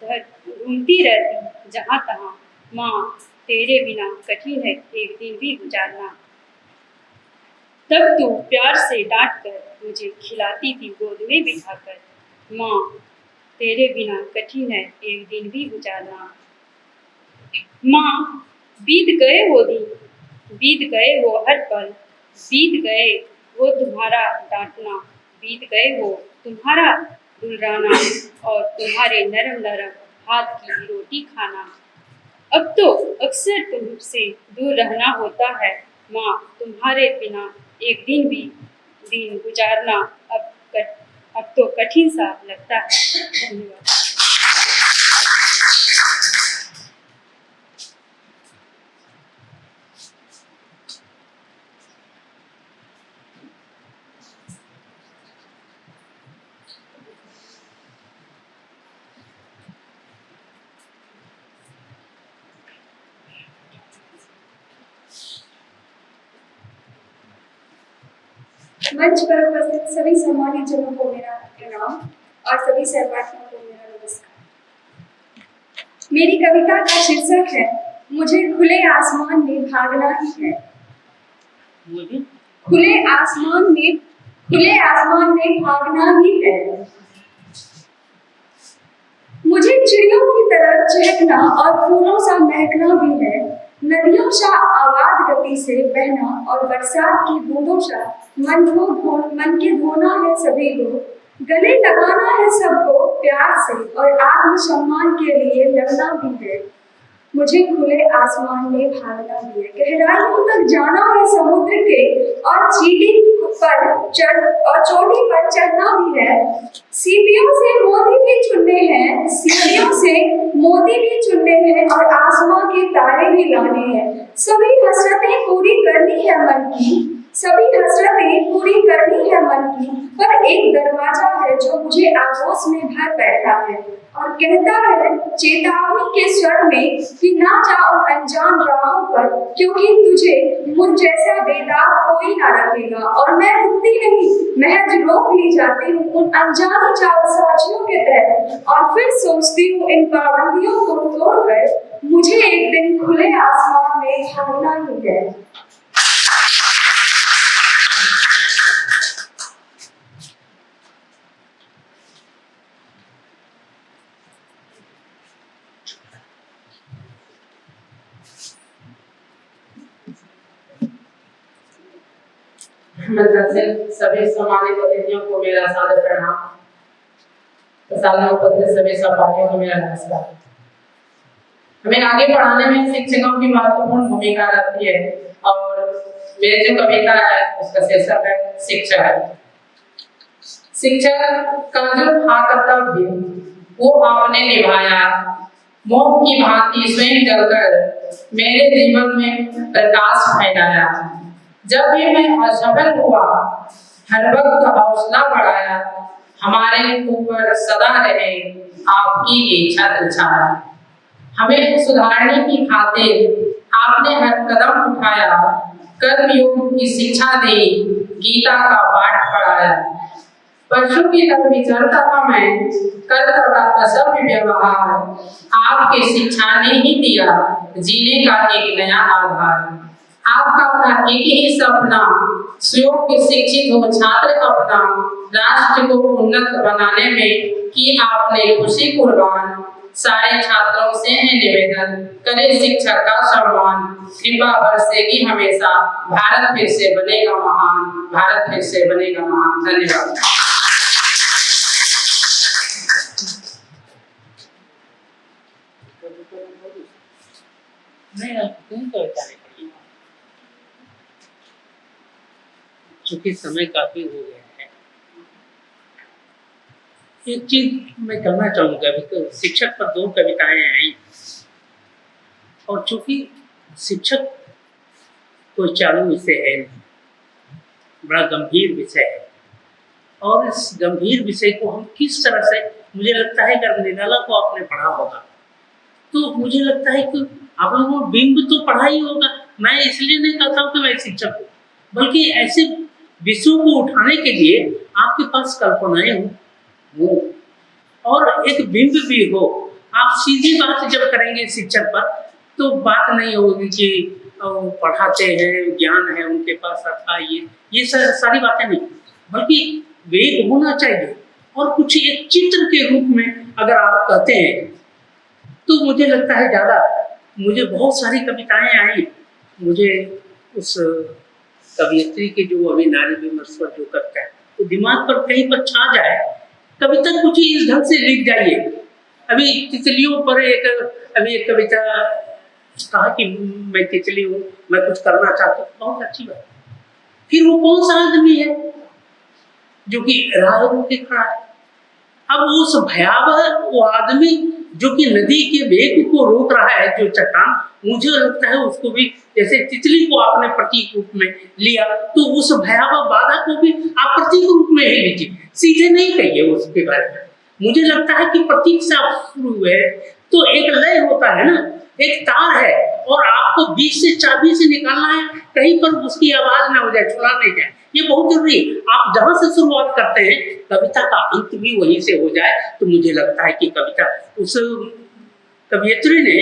ढूंढती रहती जहाँ तहाँ। माँ तेरे बिना कठिन है एक दिन भी गुजारना। तब तू प्यार से डांट कर मुझे खिलाती थी गोद में बिठाकर। माँ तेरे बिना कठिन है एक दिन भी गुजारना। माँ बीत गए वो दिन, बीत गए वो हर पल, बीत गए वो तुम्हारा डांटना, बीत गए वो तुम्हारा दुलराना और तुम्हारे नरम नरम हाथ की रोटी खाना। अब तो अक्सर तुमसे दूर रहना होता है माँ, तुम्हारे बिना एक दिन भी दिन गुजारना अब तो कठिन सा लगता है। धन्यवाद। मंच पर उपस्थित सभी सम्मानित जनों को मेरा प्रणाम और सभी सहपाठियों को मेरा नमस्कार। मेरी कविता का शीर्षक है मुझे खुले आसमान में भागना ही है। खुले आसमान में भागना ही है। मुझे चिड़ियों की तरह चहकना और फूलों सा महकना भी है। नदियों सा आबाद गति से बहना और बरसात की बूंदों सा मन के धोना है सभी को। गले लगाना है सबको प्यार से और आत्मसम्मान के लिए लड़ना भी है। मुझे खुले आसमान में भागना भी है। गहराइयों तक जाना है समुद्र के और चोटी पर चढ़ना भी है। सीढ़ियों से मोती भी चुनने हैं और आसमां के तारे भी लाने हैं। सभी हसरतें पूरी करनी है मन की, पर एक दरवाजा है जो मुझे आगोश में भर बैठा है और कहता है चेतावनी के स्वर में कि ना जाओ अनजान राहों पर, क्योंकि तुझे मुझ जैसा बेदाग कोई ना रखेगा। और मैं रुकती नहीं, महज रोक ली जाती हूँ उन अनजानी जालसाजियों के तहत और फिर सोचती हूँ इन पाबंदियों को तोड़कर मुझे एक दिन खुले आसमान में भागना ही है। सभी सम्मानित अतिथियों को मेरा सादर प्रणाम। प्रसाद में उपस्थित सभी सहपाठियों को मेरा नमस्कार। हमें आगे पढ़ाने में शिक्षकों की महत्वपूर्ण भूमिका रहती है और मेरी जो कविता है उसका शीर्षक है शिक्षक। शिक्षक का जो था कर्तव्य वो आपने निभाया, मोम की भांति स्वयं जलकर मेरे जीवन में प्रकाश फैलाया। जब भी मैं असफल हुआ हर वक्त हौसला बढ़ाया, हमारे ऊपर सदा रहे आपकी ये छत्र छाया। हमें सुधारने की खातिर आपने हर कदम उठाया, कर्मयोग की शिक्षा दी, गीता का पाठ पढ़ाया। पशु की तरह विचरता था मैं, करता था असभ्य व्यवहार, आपके शिक्षा ने ही दिया जीने का एक नया आधार। आपका था एक ही सपना, सुयोग्य शिक्षित हो छात्र अपना, राष्ट्र को उन्नत बनाने में की आपने खुशी कुर्बान। सारे छात्रों से है निवेदन, करे शिक्षक का सम्मान, कृपा बरसेगी हमेशा, भारत फिर से बनेगा महान, भारत फिर से बनेगा महान। धन्यवाद। चूंकि समय काफी हो गया है, एक चीज मैं कहना चाहूंगा। अभी तो शिक्षक पर 2 कविताएं आई और चूंकि शिक्षक कोई चालू विषय है नहीं, बड़ा गंभीर विषय है और इस गंभीर विषय को हम किस तरह से, मुझे लगता है अगर निराला को आपने पढ़ा होगा तो मुझे लगता है कि आप लोगों को बिंब तो पढ़ा ही होगा, मैं इसलिए नहीं कहता हूँ कि मैं शिक्षक हूँ, बल्कि ऐसे विषयों को उठाने के लिए आपके पास कल्पनाएं हो और एक बिंब भी हो। आप सीधी बात जब करेंगे शिक्षक पर तो बात नहीं होगी कि पढ़ाते हैं, ज्ञान है उनके पास आता है, ये सारी बातें नहीं, बल्कि वेग होना चाहिए। और कुछ एक चित्र के रूप में अगर आप कहते हैं तो मुझे लगता है ज़्यादा। मुझे बहुत सारी कविताएं आई, मुझे उस कवियत्री के जो अभी नारी विमर्श पर जो करता है तो दिमाग पर कहीं पर छा जाए, कविता कुछ ही इस ढंग से लिख जाइए। अभी तितलियों पर अभी एक कविता कहा कि मैं तितली हूँ, मैं कुछ करना चाहता हूँ, बहुत अच्छी बात। फिर वो कौन सा आदमी है जो कि राह रोके खड़ा है? अब उस भयावह वो आदमी जो कि नदी के वेग को रोक रहा है, जो चट्टान, मुझे लगता है उसको भी जैसे तितली को आपने प्रतीक रूप में लिया तो उस भयावह बाधा को भी आप प्रतीक रूप में ही लीजिए, सीधे नहीं कहिए उसके बारे में। मुझे लगता है कि प्रतीक से आप शुरू हुए तो एक लय होता है ना, एक तार है और आपको बीच से चाबी से निकालना है, कहीं पर उसकी आवाज ना हो जाए, छुड़ा नहीं जाए, ये बहुत जरूरी है। आप जहां से शुरुआत करते हैं कविता का अंत भी वहीं से हो जाए तो मुझे लगता है कि कविता, उस कवियत्री ने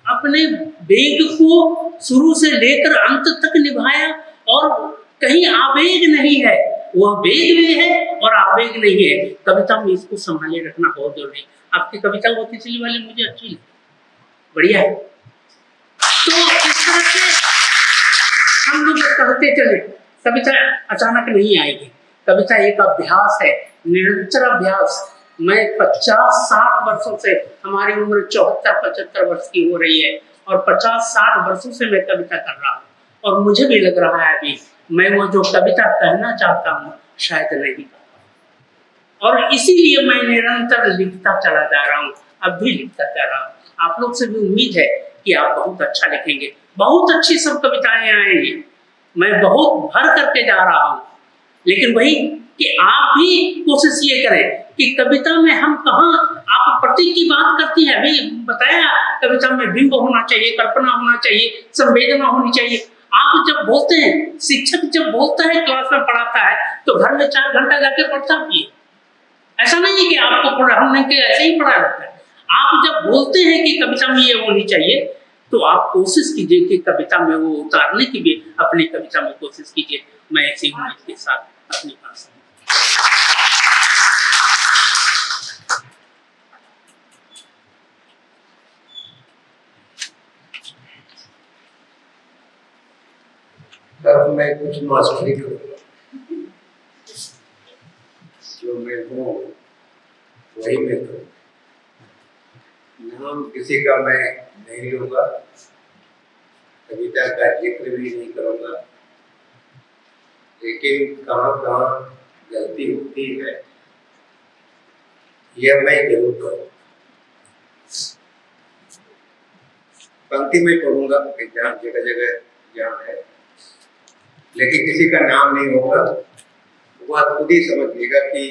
अपने वेग को शुरू से लेकर अंत तक निभाया और कहीं आवेग नहीं है, वह वेग में है और आवेग नहीं है। कविता में इसको संभाले रखना बहुत जरूरी है। आपकी कविता वो तितली वाली मुझे अच्छी लगी, बढ़िया है। तो इस तरह से हम लोग कहते चले, कविता अचानक नहीं आएगी, कविता एक अभ्यास है, निरंतर अभ्यास। मैं 50-60 वर्षों से, हमारी उम्र 74-75 वर्ष की हो रही है और 50-60 वर्षों से मैं कविता कर रहा हूँ और मुझे भी लग रहा है अभी मैं वो जो कविता कहना चाहता हूँ शायद नहीं कर पाऊँ, और इसीलिए मैं निरंतर लिखता चला जा रहा हूँ, अब भी लिखता जा रहा हूँ। आप लोग से भी उम्मीद है कि आप बहुत अच्छा लिखेंगे, बहुत अच्छी सब कविताएं आएंगी, मैं बहुत भर करके जा रहा हूँ। लेकिन वही कि आप भी कोशिश ये करें कि कविता में हम कहाँ, आप प्रतीक की बात करती हैं, अभी बताया कविता में बिंब होना चाहिए, कल्पना होना चाहिए, संवेदना होनी चाहिए। आप जब बोलते हैं, शिक्षक जब बोलता है, क्लास में पढ़ाता है तो घर में 4 घंटा जाके पढ़ता भी है, ऐसा नहीं कि आपको पढ़ाने के ऐसे ही पढ़ा जाता है। आप जब बोलते हैं कि कविता में ये होनी चाहिए तो आप कोशिश कीजिए कि कविता में वो उतारने की भी अपनी कविता में कोशिश कीजिए। मैं ऐसी उम्मीद के साथ अपनी बात अब मैं कुछ मास्टरी करूँगा, जो मैं हूँ वही मैं करूँ, नाम किसी का मैं नहीं लूँगा, कविता का जिक्र भी नहीं करूँगा, लेकिन कहाँ कहाँ गलती होती है यह मैं जरूर करूँ। पंक्ति में पढ़ूंगा जहाँ जगह जगह जहाँ है, लेकिन किसी का नाम नहीं होगा, वह खुद ही समझ लेगा कि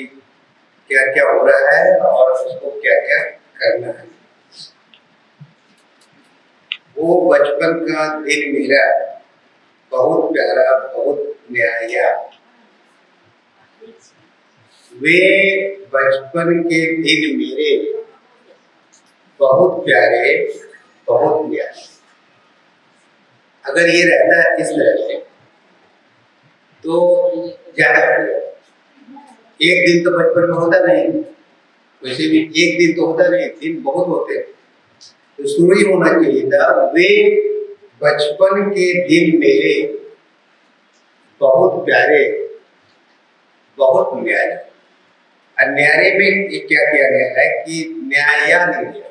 क्या क्या हो रहा है और उसको क्या क्या करना है। वो बचपन का दिन मेरा बहुत प्यारा, बहुत न्याया, वे बचपन के दिन मेरे बहुत प्यारे, बहुत न्यारे। अगर ये रहता है इस तरह से तो ज्यादा बढ़िया। एक दिन तो बचपन में होता नहीं, वैसे भी एक दिन तो होता नहीं, दिन बहुत होते हैं। तो शुरू ही होना चाहिए था, वे बचपन के दिन मेरे बहुत प्यारे, बहुत न्यारे। और न्यारे में क्या किया गया है कि न्याया नहीं किया गया,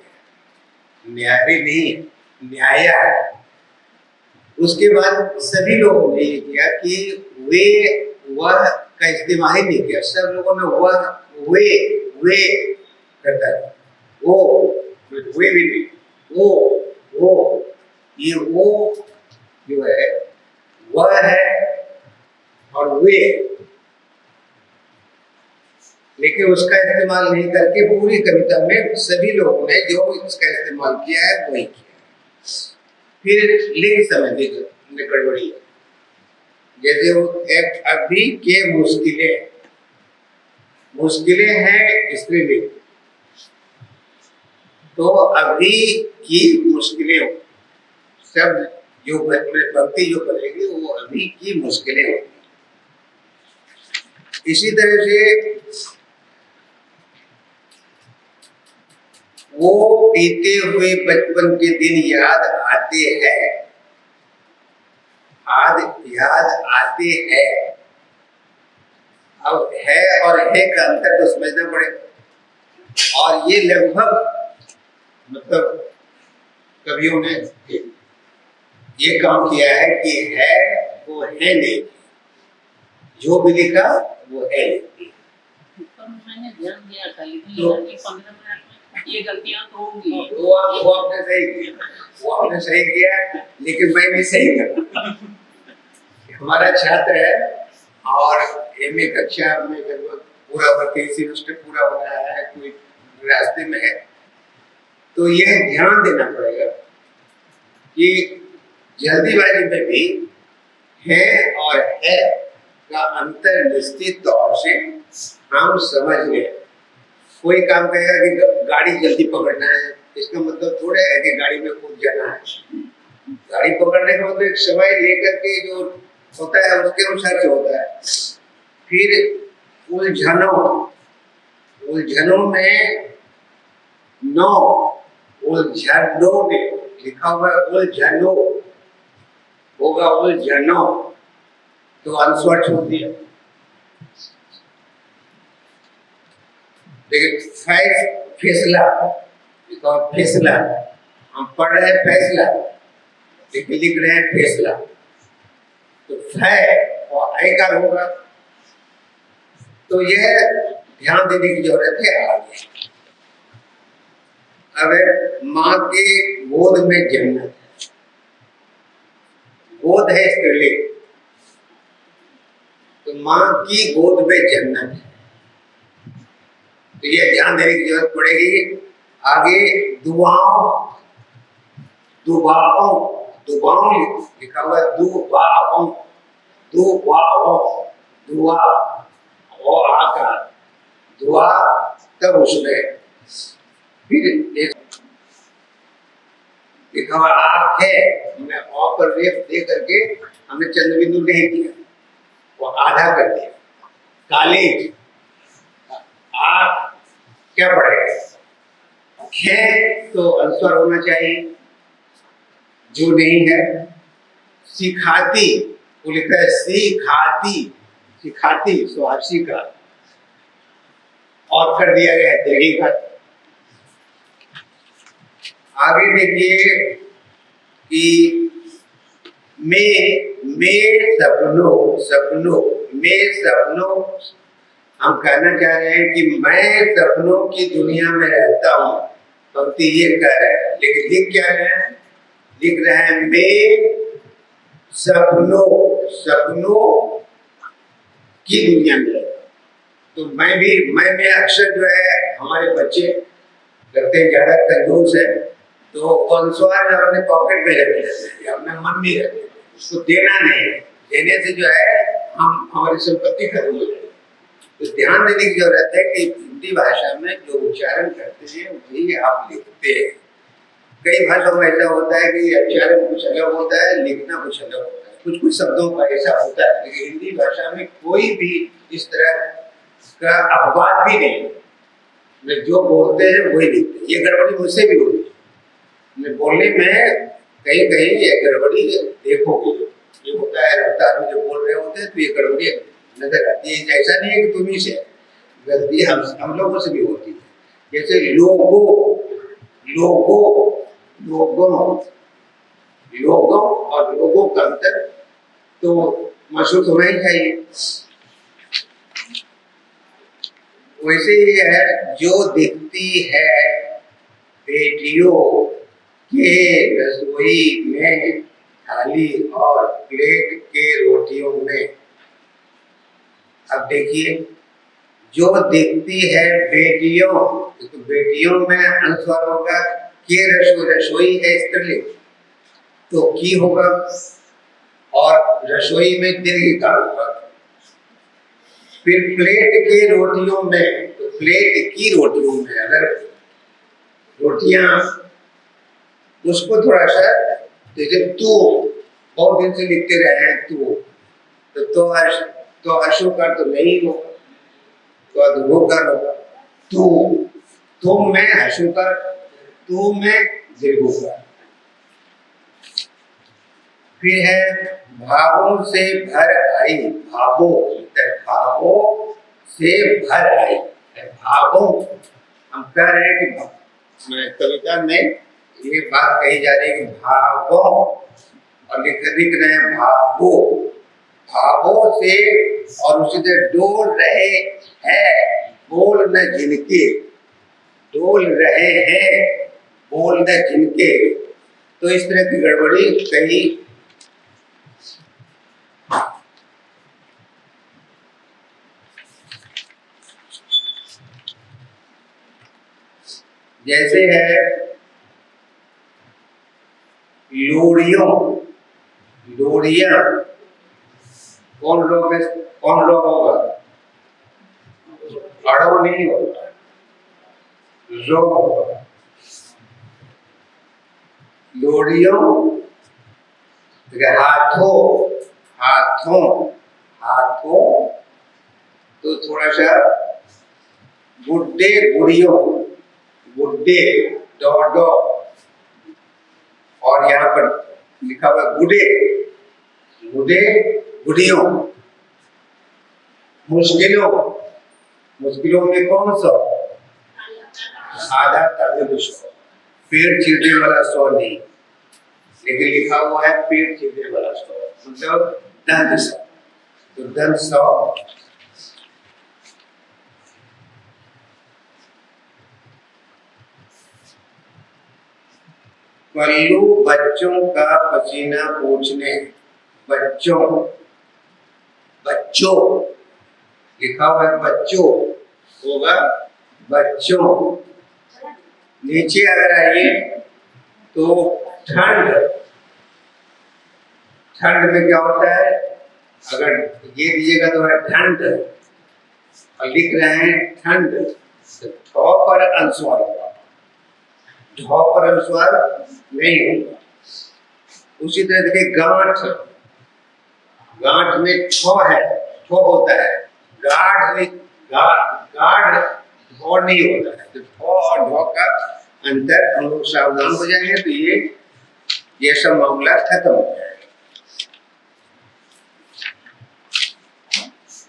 न्यारे नहीं, न्याया है। उसके बाद सभी लोगों ने ये किया कि वे, वह का इस्तेमाल ही नहीं किया, सब लोगों ने वह, वे करता है, वो वे भी नहीं, वो ये वो जो है वह है और वे, लेकिन उसका इस्तेमाल नहीं करके पूरी कविता में सभी लोगों ने जो इसका इस्तेमाल किया है वही किया है। फिर लिंग समझिए, में गड़बड़ी है। जैसे वो एक अभी के मुश्किलें हैं स्त्रीलिंग, तो अभी की मुश्किलें शब्द जो पंक्ति जो बनेगी वो अभी की मुश्किलें होंगी। इसी तरह से वो बीते हुए बचपन के दिन याद आते हैं, याद आते हैं। अब है और है का अंतर तो समझना पड़ेगा। और ये लगभग मतलब कवियों ने ये काम किया है कि है वो है नहीं, जो भी लिखा वो है नहीं। मैंने ध्यान दिया था, लेकिन तो 15 मिनट में ये गलतियां तो होंगी। वो आपने सही किया, लेकिन मैं भी सही कर हमारा छात्र है और एमए कक्षा में लगभग पूरा सेमेस्टर पूरा हो रहा है, कोई रास्ते में है, तो यह ध्यान देना पड़ेगा कि जल्दीबाजी में भी है और है का अंतर निश्चित तौर से हम समझ लें। कोई काम कहेगा कि गाड़ी जल्दी पकड़ना है, इसका मतलब थोड़े है कि गाड़ी में कूद जाना है। गाड़ी पकड़ने का मतलब एक समय लेकर के जो होता है उसके अनुसार से होता है। फिर उलझनों में उलझनों ने लिखा हुआ है, उलझनों होगा उलझनों, तो अनुस्वर छोड़ दिया। लेकिन फैसला फैसला हम पढ़ रहे हैं, फैसला लिख रहे हैं फैसला, तो फै और आयकर होगा। तो यह ध्यान देने की जरूरत है। आगे अगर माँ के गोद में जन्नत, गोद है स्त्रीलिंग, तो माँ की गोद में जन्नत है, तो ये ध्यान देने की जरूरत पड़ेगी। आगे दुआओं लिखा हुआ है, दुआ वो आकर दुआ, तब उसमें फिर लिखा हुआ आँख है, हमने औ पर रेप दे करके हमने चंद्र बिंदु नहीं किया, वो आधा कर दिया। कॉलेज आप क्या पढ़ेगा? खे तो अनुस्वर होना चाहिए, जो नहीं है। सिखाती वो लिखा है सिखाती स्वासी का, और कर दिया गया है तेरी का। आगे देखिए कि मैं सपनों हम कहना चाह रहे हैं कि मैं सपनों की दुनिया में रहता हूँ, पंक्ति ये कह रहे हैं, लेकिन लिख क्या रहे हैं? लिख रहे हैं मैं सपनों की दुनिया में रहता हूँ। तो मैं अक्सर जो है, हमारे बच्चे लगते हैं ज्यादा कंजूस है, तो अनुस्वार अपने पॉकेट में रखते हैं, अपने मन में रखते हैं, उसको देना नहीं है। देने से जो है हमारी संपत्ति खत्म हो जाएगी। तो ध्यान देने की जरूरत है कि हिंदी भाषा में जो उच्चारण करते हैं वही आप लिखते हैं। कई भाषाओं में ऐसा होता है कि उच्चारण कुछ अलग होता है, लिखना कुछ अलग होता है, कुछ शब्दों का ऐसा होता है, लेकिन हिंदी भाषा में कोई भी इस तरह का अपवाद भी नहीं है। जो बोलते हैं वही लिखते हैं। ये गड़बड़ी मुझसे भी होती है, मैं बोलने में कहीं ये गड़बड़ी देखोगे, ये होता है रफ्तार में जो बोल रहे होते हैं, तो ये गड़बड़ी नजर आती है। ऐसा नहीं है कि तुम्ही से गलती हम लोगों से भी होती है। जैसे लोगों और लोगों का अंतर तो मशहूर होना ही चाहिए। वैसे ही है, जो दिखती है बेटियों के रसोई में थाली और प्लेट के रोटियों में। अब देखिए, जो दिखती है बेटियों, तो बेटियों में अनुस्वार होगा, के रसोई है स्त्रीलिंग, तो की होगा। और रसोई में दीर्घिकार होगा। फिर प्लेट के रोटियों में, तो प्लेट की रोटियों में अगर रोटियां उसको थोड़ा सा, जैसे तू बहुत दिन से लिखते रहे हैं तो हर्षोकार तो नहीं होगा, तो अधोकार होगा। तू में हर्षोकार, तू में दीर्घोकार। फिर है भावों से भर आई, भावों से भर आई। भावों, हम कह रहे हैं कि कविता में ये बात कही जा रही है कि भावों, और लिख रहे हैं भावों से, और उसी तरह डोल रहे हैं बोल न जिनके, डोल रहे हैं बोल न जिनके। तो इस तरह की गड़बड़ी कहीं जैसे है लोरियां, कौन लोग होगा? अड़ो नहीं होगा, रो होगा। लोरियों, हाथों, तो थोड़ा सा गुड्डे डो, और यहाँ पर लिखा हुआ गुडियों। मुश्किलों में कौन सा? आधा ताजुब सौ, पेट चीरने वाला सौ नहीं, लेकिन लिखा हुआ है पेट चीरने वाला सौ, मतलब दंत सौ। तो दंत सौ, पल्लू बच्चों का पसीना पोंछने, बच्चों लिखा हुआ है, बच्चों होगा, बच्चों। नीचे अगर आइए तो ठंड में क्या होता है? अगर ये दीजिएगा तो है ठंड, और लिख रहे हैं ठंड, तो पर अनुस्वार होगा, ढ पर अनुस्वार नहीं होगा। उसी तरह देखिए गांठ में ठो है, ठो होता है, गाढ़ ढो नहीं होता है। तो ठो और ढो का अंतर हम लोग सावधान हो जाएंगे तो ये सब मामला खत्म हो जाएगा।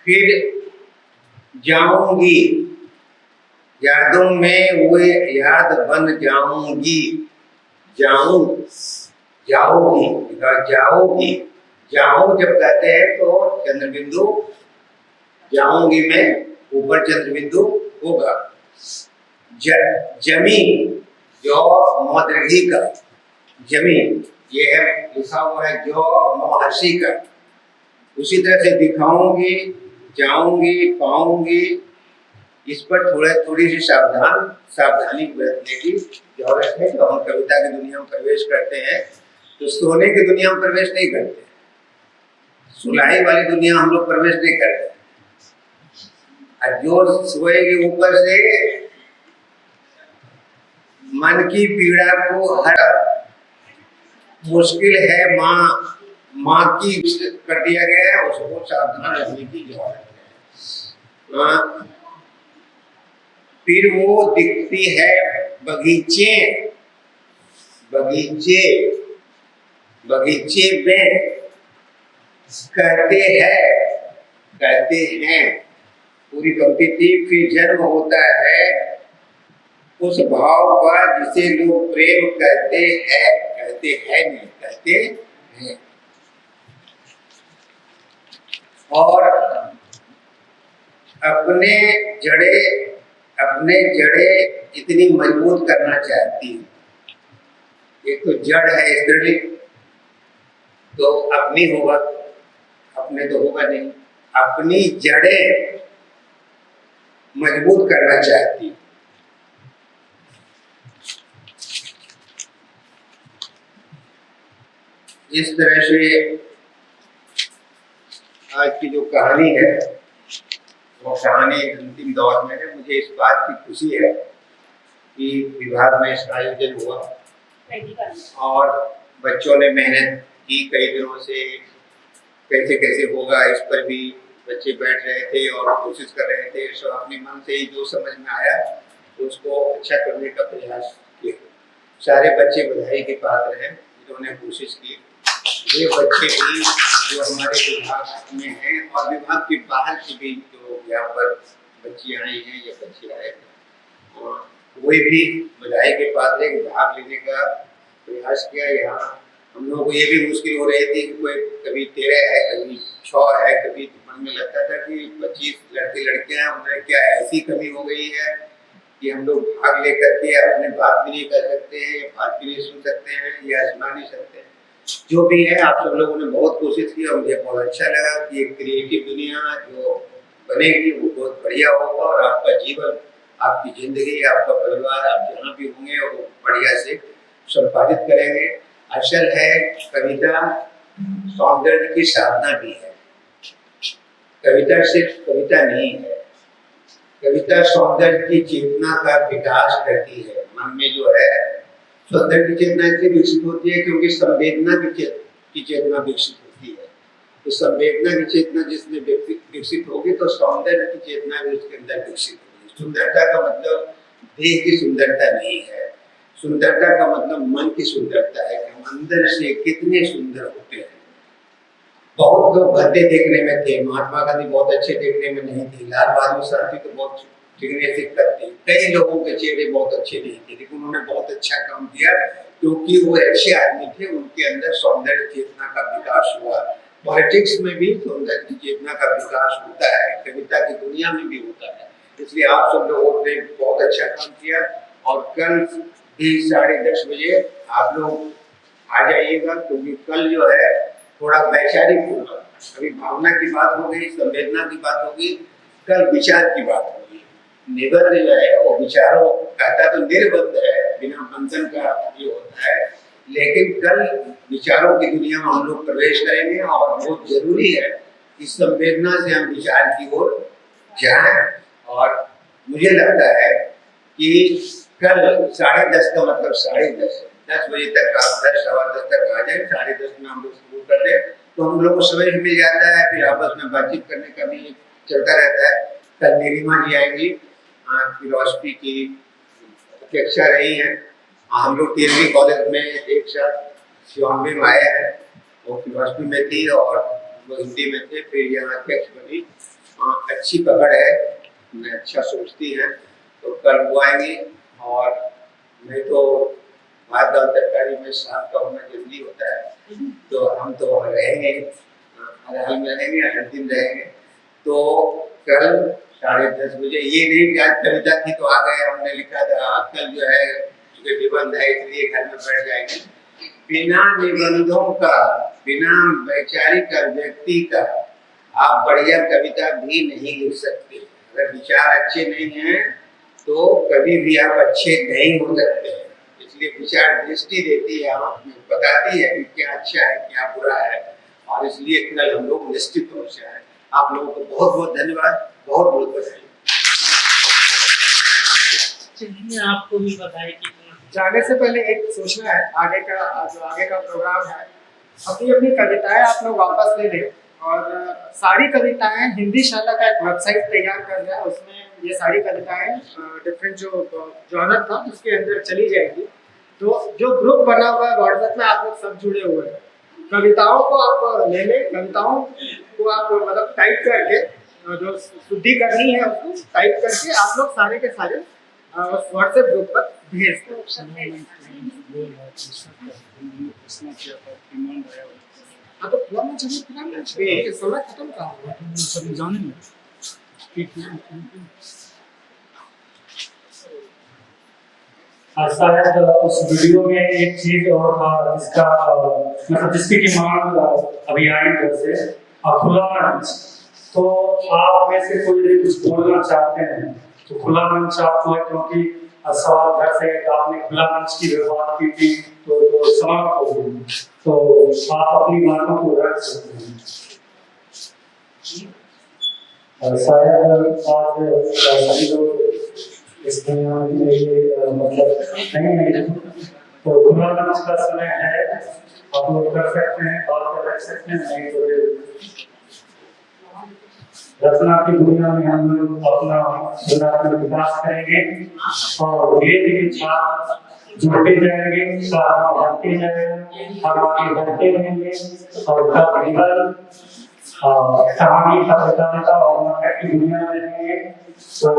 फिर जाऊंगी, यादों में वो याद बन जाऊंगी, जाओगी। जाऊं जब कहते हैं तो चंद्रबिंदु, जाऊंगी में ऊपर चंद्रबिंदु होगा। जमीन, जो मौद्रिघी का जमीन, ये है लिखा हुआ है जो महर्षि का। उसी तरह से दिखाऊंगी, जाऊंगी, पाऊंगी, इस पर थोड़ी सी सावधानी बरतने की जरूरत है। तो हम कविता की दुनिया में प्रवेश करते हैं तो सोने की दुनिया में प्रवेश नहीं करते, सुलाई वाली दुनिया हम लोग प्रवेश नहीं करते। और जो सोएगी ऊपर से मन की पीड़ा को हर मुश्किल है माँ की कर दिया गया है, उसको सावधान रहने की जरूरत है। फिर वो दिखती है बगीचे में कहते हैं पूरी पंक्ति थी। फिर जन्म होता है उस भाव का जिसे लोग प्रेम कहते हैं और अपने जड़े इतनी मजबूत करना चाहती है। एक तो जड़ है स्त्रीलिंग, तो अपनी होगा, अपने तो होगा नहीं, अपनी जड़ें मजबूत करना चाहती है। इस तरह से आज की जो कहानी है वो कहानी अंतिम दौर में है। मुझे इस बात की खुशी है कि विभाग में इसका आयोजन हुआ और बच्चों ने मेहनत की कई दिनों से, कैसे कैसे होगा इस पर भी बच्चे बैठ रहे थे और कोशिश कर रहे थे। सो अपने मन से ही जो समझ में आया उसको अच्छा करने का प्रयास किया। सारे बच्चे बधाई के पात्र हैं जिन्होंने कोशिश की। ये बच्चे भी जो हमारे विभाग में हैं और विभाग के बाहर की भी जो यहाँ पर बच्चियाँ आई हैं या बच्चे आए हैं, और वे भी बधाई के पात्र हैं। भाग लेने का प्रयास किया। यहाँ हम लोगों को ये भी मुश्किल हो रही थी कि कोई कभी 13 है, कभी 6 है, कभी मन में लगता था कि 25 लड़के लड़कियां हैं, उनमें क्या ऐसी कमी हो गई है कि हम लोग भाग लेकर के अपने बात भी नहीं कर सकते हैं, बात भी नहीं सुन सकते हैं या सुना नहीं सकते हैं। जो भी है, आप सब लोगों ने बहुत कोशिश की और मुझे बहुत अच्छा लगा कि एक क्रिएटिव दुनिया जो बनेगी वो बहुत बढ़िया होगा और आपका जीवन, आपकी जिंदगी, आपका परिवार, आप जहाँ भी होंगे वो बढ़िया से संपादित करेंगे। असल है कविता सौंदर्य की साधना भी है। कविता सिर्फ कविता नहीं है, कविता सौंदर्य की चेतना का विकास करती है। मन में जो है सौंदर्य की चेतना इसलिए विकसित होती है क्योंकि संवेदना की चेतना विकसित होती है। तो संवेदना की चेतना जिसमें विकसित होगी तो सौंदर्य की चेतना भी उसके अंदर विकसित होगी। सुंदरता का मतलब देह की सुंदरता नहीं है, सुंदरता का मतलब मन की सुंदरता है कि हम अंदर से कितने सुंदर होते हैं। बहुत लोग भद्दे देखने में थे, महात्मा गांधी बहुत अच्छे देखने में नहीं थे, लाल बहादुर शास्त्री तो बहुत दिखने से करते, कई लोगों के चेहरे बहुत अच्छे नहीं थे, लेकिन उन्होंने बहुत अच्छा काम किया क्योंकि वो अच्छे आदमी थे। उनके अंदर सौंदर्य चेतना का विकास हुआ। पॉलिटिक्स में भी सौंदर्य की चेतना का विकास होता है, कविता की दुनिया में भी होता है। इसलिए आप सब लोगों ने बहुत अच्छा काम किया और कल भी 10:30 बजे आप लोग आ जाइएगा क्योंकि कल जो है थोड़ा वैचारिक होगा। अभी भावना की बात हो गई, संवेदना की बात होगी, कल विचार की बात होगी। निबंध जो है वो विचारों कहता तो निर्बंध है, बिना बंधन का ये होता है, लेकिन कल विचारों की दुनिया में हम लोग प्रवेश करेंगे और बहुत जरूरी है कि संवेदना से हम विचार की ओर जाएं। और मुझे लगता है कि कल 10:30 का मतलब 10:30 बजे तक आप 10 सवा 10 तक आ जाए। 10:30 में हम लोग शुरू कर दें तो हम लोग को समय मिल जाता है, फिर आपस में बातचीत करने का भी चलता रहता है। कल नीलिमा जी आएंगी, फिलॉसफी की अपेक्षा रही है। हम लोग TLB कॉलेज में एक साथ 94 में आए हैं, वो फिलॉसफी में थी और वो हिंदी में थे, फिर यहाँ अध्यक्ष बनी। अच्छी पकड़ है, अच्छा सोचती हैं, तो कल वो आएंगी। और मैं तो भात दाल तरकारी में शाम का होना जरूरी होता है, तो हम तो रहेंगे, हर हाल में रहेंगे, हर दिन रहेंगे। तो कल 10:30 बजे, ये नहीं कि आज कविता थी तो आ गए, हमने लिखा था। कल जो है चूंकि निबंध है इसलिए घर में बैठ जाएंगे। बिना निबंधों का, बिना वैचारिक व्यक्ति का आप बढ़िया कविता भी नहीं लिख सकते। अगर विचार अच्छे नहीं हैं तो कभी भी आप अच्छे नहीं हो सकते हैं। इसलिए विचार दृष्टि देती है, बताती है कि क्या अच्छा है क्या बुरा है, और इसलिए कल हम लोग निश्चित हो जाए। आप लोगों को बहुत बहुत धन्यवाद, बहुत बहुत बधाई। चलिए आपको भी बधाई की। जाने से पहले एक सोचना है आगे का प्रोग्राम है। अपनी अपनी कविताएं आप लोग वापस ले लें और सारी कविताएं हिंदी शाला का एक वेबसाइट तैयार कर रहा है, उसमें ये सारी कविताएं डिफरेंट जो जॉनर था उसके अंदर चली जाएगी। तो जो ग्रुप बना हुआ है व्हाट्सएप में, आप लोग सब जुड़े हुए हैं। कविताओं को आप ले लें, कविताओं को आप मतलब टाइप करके जो शुद्धि करनी है उसको टाइप करके आप लोग सारे के सारे व्हाट्सएप ग्रुप पर भेज दें। हाँ तो समय खत्म कहाँ सभी जाने शायद उस वीडियो में एक चीज और था जिसका मतलब जिसकी की मांग अभी आई घर से, खुला मंच। तो आप में से कोई कुछ बोलना चाहते हैं तो खुला मंच आपको है, क्योंकि सवाल घर से आपने खुला मंच की बात की थी तो समाप्त हो गई, तो आप अपनी बातों को रख सकते हैं। शायद आज सभी लोग इस दुनिया में ये मतलब नहीं है, तो खुला मंच का समय है, आप लोग कर सकते हैं, बात कर सकते हैं, नहीं तो फिर रचना की दुनिया में हम लोग अपना रचनात्मक विकास करेंगे और धीरे धीरे छात्र जुड़ते जाएंगे, बढ़ते जाएंगे, हम आगे बढ़ते रहेंगे और केवल कहानी पत्रकारिता और नाटक की दुनिया में रहेंगे। तो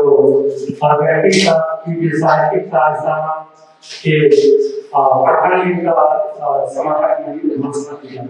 आजादी का की साहित्यिक साधना के पठन का समाधान की घोषणा किया।